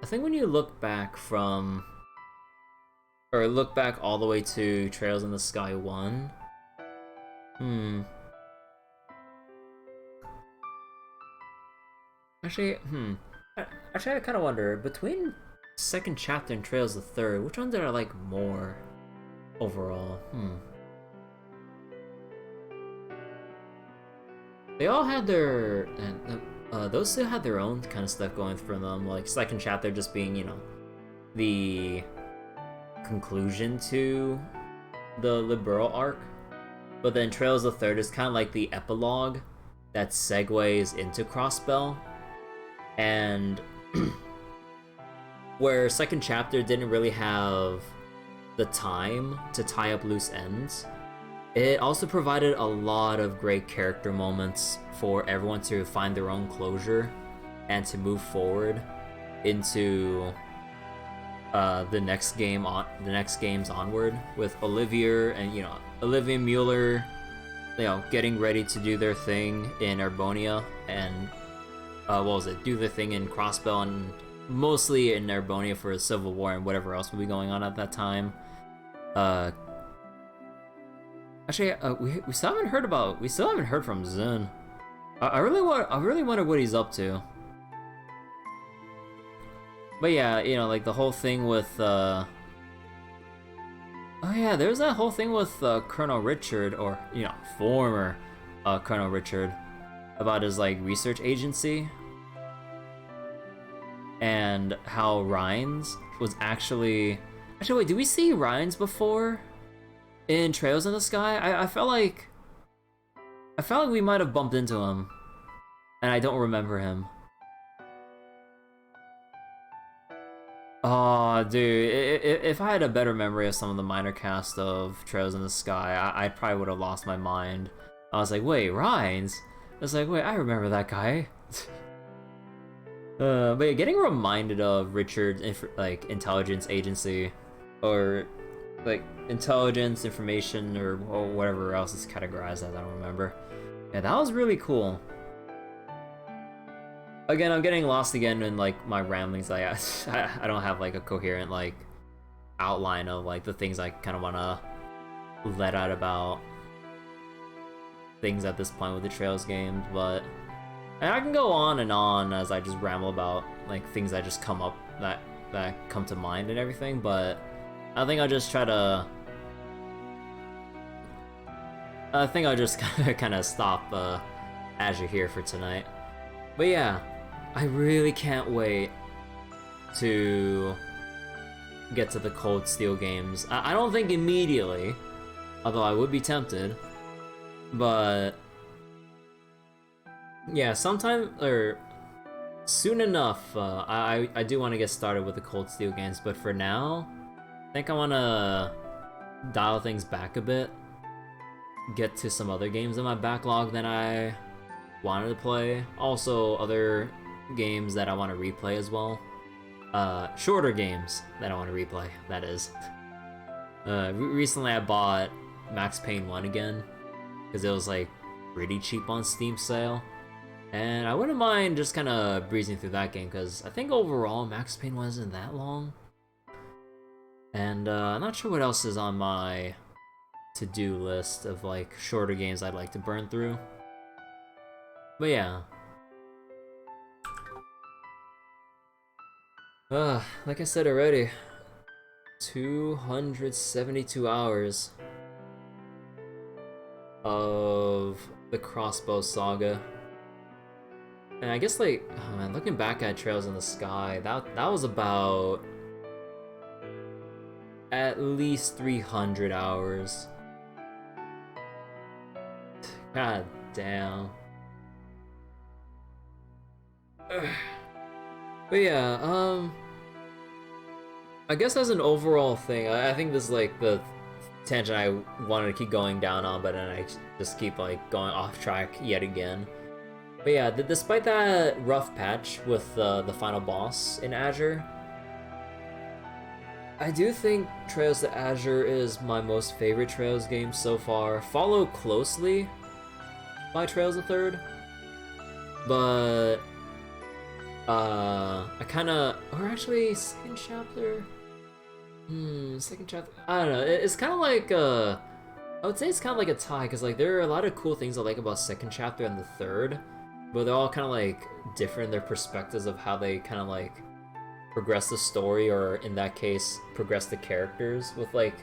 think when you look back all the way to Trails in the Sky 1, Actually, I kind of wonder, between second chapter and Trails the Third, which one did I like more overall? They all had their, those two had their own kind of stuff going for them, like second chapter just being, you know, the conclusion to the Liberal arc, but then Trails the Third is kind of like the epilogue that segues into Crossbell. And where second chapter didn't really have the time to tie up loose ends, it also provided a lot of great character moments for everyone to find their own closure and to move forward into the next games onward, with Olivia and, you know, Olivia Mueller, you know, getting ready to do their thing in Erbonia, and do their thing in Crossbell, and mostly in Erbonia for a civil war and whatever else would be going on at that time. Actually, we still haven't heard from Zun. I really wonder what he's up to. But yeah, you know, like the whole thing with oh yeah, there's that whole thing with Colonel Richard, or, you know, former Colonel Richard, about his, like, research agency, and how Rhines was actually wait, did we see Rhines before in Trails in the Sky? I felt like we might have bumped into him, and I don't remember him. Oh, dude, if I had a better memory of some of the minor cast of Trails in the Sky, I probably would have lost my mind. I was like, wait, Rhines? I was like, wait, I remember that guy. But yeah, getting reminded of Richard's intelligence agency, or like intelligence, information, or whatever else it's categorized as, I don't remember. Yeah, that was really cool. Again, I'm getting lost again in, like, my ramblings. Like, I don't have, like, a coherent, like, outline of, like, the things I kind of want to let out about things at this point with the Trails games, but I can go on and on as I just ramble about, like, things that just come up, that come to mind and everything, but I think I'll just kind of stop Azure here for tonight. But yeah, I really can't wait to get to the Cold Steel games. I don't think immediately, although I would be tempted. But yeah, sometime or soon enough, I do want to get started with the Cold Steel games. But for now, I think I want to dial things back a bit, get to some other games in my backlog that I wanted to play. Also, other games that I want to replay as well. Shorter games that I want to replay, that is. Recently I bought Max Payne 1 again, because it was like pretty cheap on Steam sale. And I wouldn't mind just kind of breezing through that game, because I think overall Max Payne 1 isn't that long. And I'm not sure what else is on my to-do list of like shorter games I'd like to burn through. But yeah. Like I said already, 272 hours of the Crossbell saga. And I guess like, oh man, looking back at Trails in the Sky, that was about at least 300 hours. God damn. But yeah, I guess as an overall thing, I think this is like the tangent I wanted to keep going down on, but then I just keep like going off track yet again. But yeah, despite that rough patch with the final boss in Azure, I do think Trails to Azure is my most favorite Trails game so far, followed closely by Trails the Third. But I kinda, or actually, second chapter, I don't know, it's kind of like, I would say it's kind of like a tie, because like there are a lot of cool things I like about second chapter and the third, but they're all kind of like different in their perspectives of how they kind of like progress the story, or in that case, progress the characters, with like,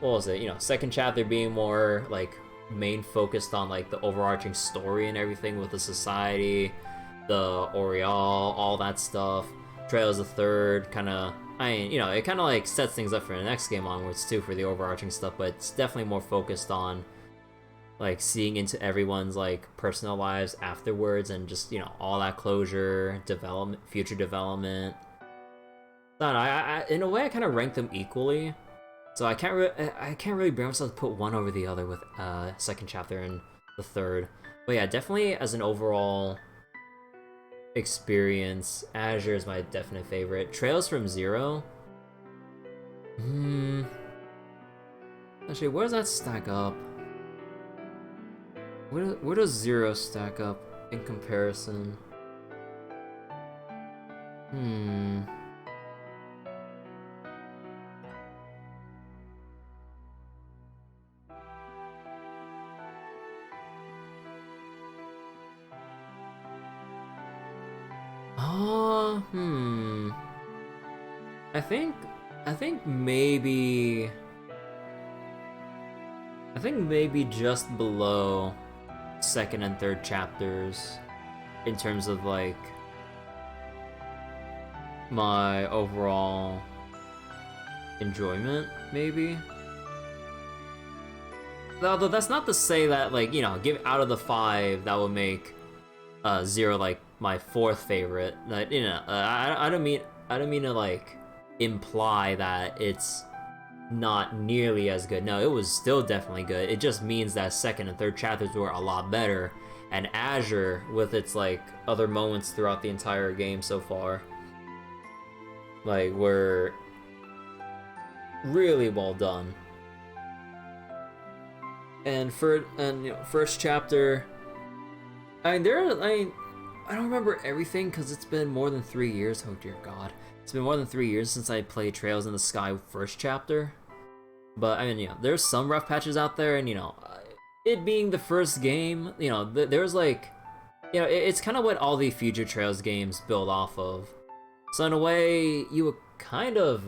what was it, you know, second chapter being more like main focused on like the overarching story and everything with the society, the Oriole, all that stuff. Trails the Third kind of, I mean, you know, it kind of like sets things up for the next game onwards too for the overarching stuff, but it's definitely more focused on like seeing into everyone's like personal lives afterwards, and just, you know, all that closure, development, future development. I don't know, I in a way I kind of rank them equally, so I can't really bring myself to put one over the other with second chapter and the third. But yeah, definitely as an overall experience, Azure is my definite favorite. Trails from Zero, actually, where does that stack up? Where does Zero stack up in comparison? I think maybe just below second and third chapters in terms of like my overall enjoyment, maybe. Although that's not to say that, like, you know, give out of the 5 that would make Zero like my 4th favorite. Like, you know, I don't mean to like imply that it's not nearly as good. No, it was still definitely good. It just means that second and third chapters were a lot better, and Azure, with its like other moments throughout the entire game so far, like, were really well done. And you know, first chapter, I don't remember everything because it's been more than 3 years. Oh dear God. It's been more than 3 years since I played Trails in the Sky first chapter. But, I mean, you know, there's some rough patches out there, and, you know, it being the first game, you know, there's like, you know, it's kind of what all the future Trails games build off of. So in a way, you would kind of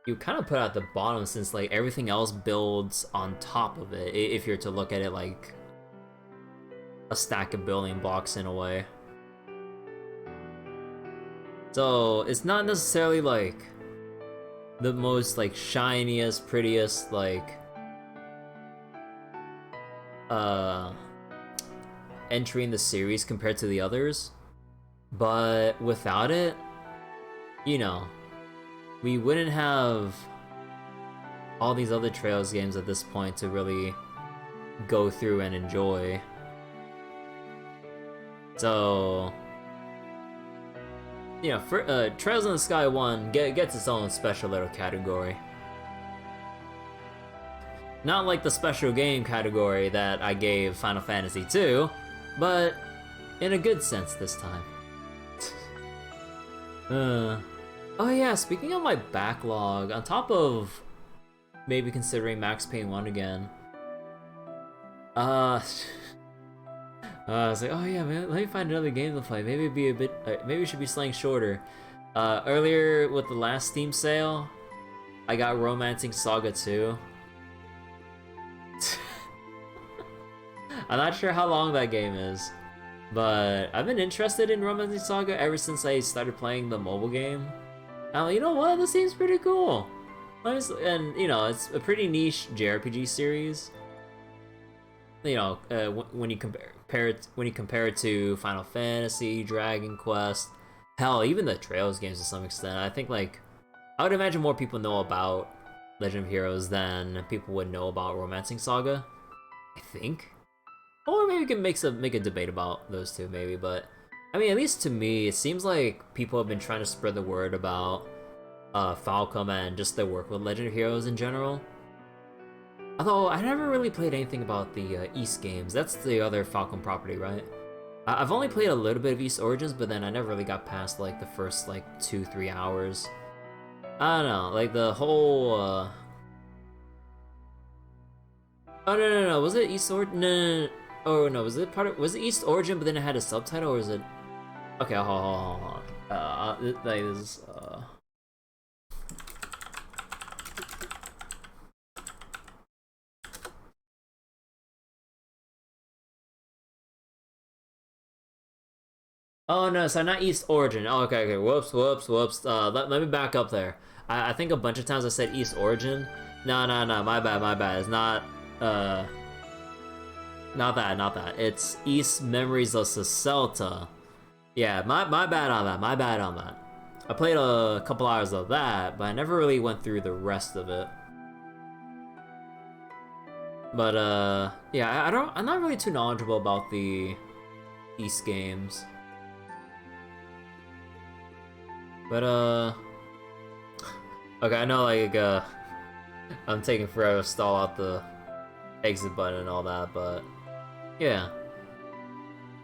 put at the bottom, since like everything else builds on top of it, if you're to look at it like a stack of building blocks in a way. So it's not necessarily like the most like shiniest, prettiest like entry in the series compared to the others, but without it, you know, we wouldn't have all these other Trails games at this point to really go through and enjoy. So, you know, for, Trails in the Sky 1 gets its own special little category. Not like the special game category that I gave Final Fantasy II, but in a good sense this time. Oh yeah, speaking of my backlog, on top of maybe considering Max Payne 1 again, I was like, oh yeah, man, let me find another game to play. Maybe it'd be a bit, maybe it should be slightly shorter. Earlier with the last Steam sale, I got Romancing Saga 2. I'm not sure how long that game is, but I've been interested in Romancing Saga ever since I started playing the mobile game. I'm like, you know what, this seems pretty cool. And, you know, it's a pretty niche JRPG series. You know, when you compare it to Final Fantasy, Dragon Quest, hell, even the Trails games to some extent. I think, like, I would imagine more people know about Legend of Heroes than people would know about Romancing Saga. I think. Or maybe we can make a debate about those two, maybe. But I mean, at least to me, it seems like people have been trying to spread the word about Falcom and just their work with Legend of Heroes in general. Although I never really played anything about the East games. That's the other Falcom property, right? I've only played a little bit of East Origins, but then I never really got past like the first like 2-3 hours. I don't know, like the whole. Oh no! Was it East Origin? No. Oh no, was it East Origin, but then it had a subtitle, or is it? Okay, hold on. Like this. Oh no, so not East Origin. Oh, okay. Whoops. Let me back up there. I think a bunch of times I said East Origin. No. My bad. It's not. Not that. It's East Memories of Sept. Yeah, my bad on that. I played a couple hours of that, but I never really went through the rest of it. But yeah, I'm not really too knowledgeable about the East games. But okay, I know like I'm taking forever to stall out the exit button and all that, but yeah.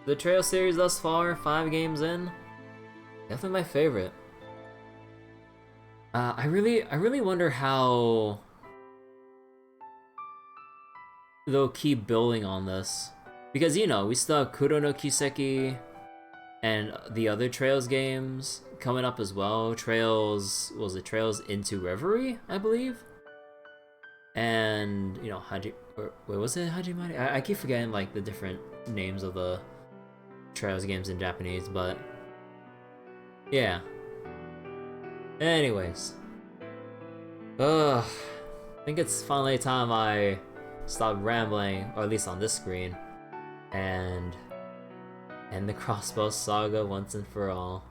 The Trail series thus far, 5 games in, definitely my favorite. I really wonder how they'll keep building on this, because you know we still have Kuro no Kiseki and the other Trails games coming up as well. Trails into Reverie, I believe, and you know wait, was it Hajimari? I keep forgetting like the different names of the Trails games in Japanese, but yeah. Anyways, I think it's finally time I stop rambling, or at least on this screen, and end the Crossbell saga once and for all.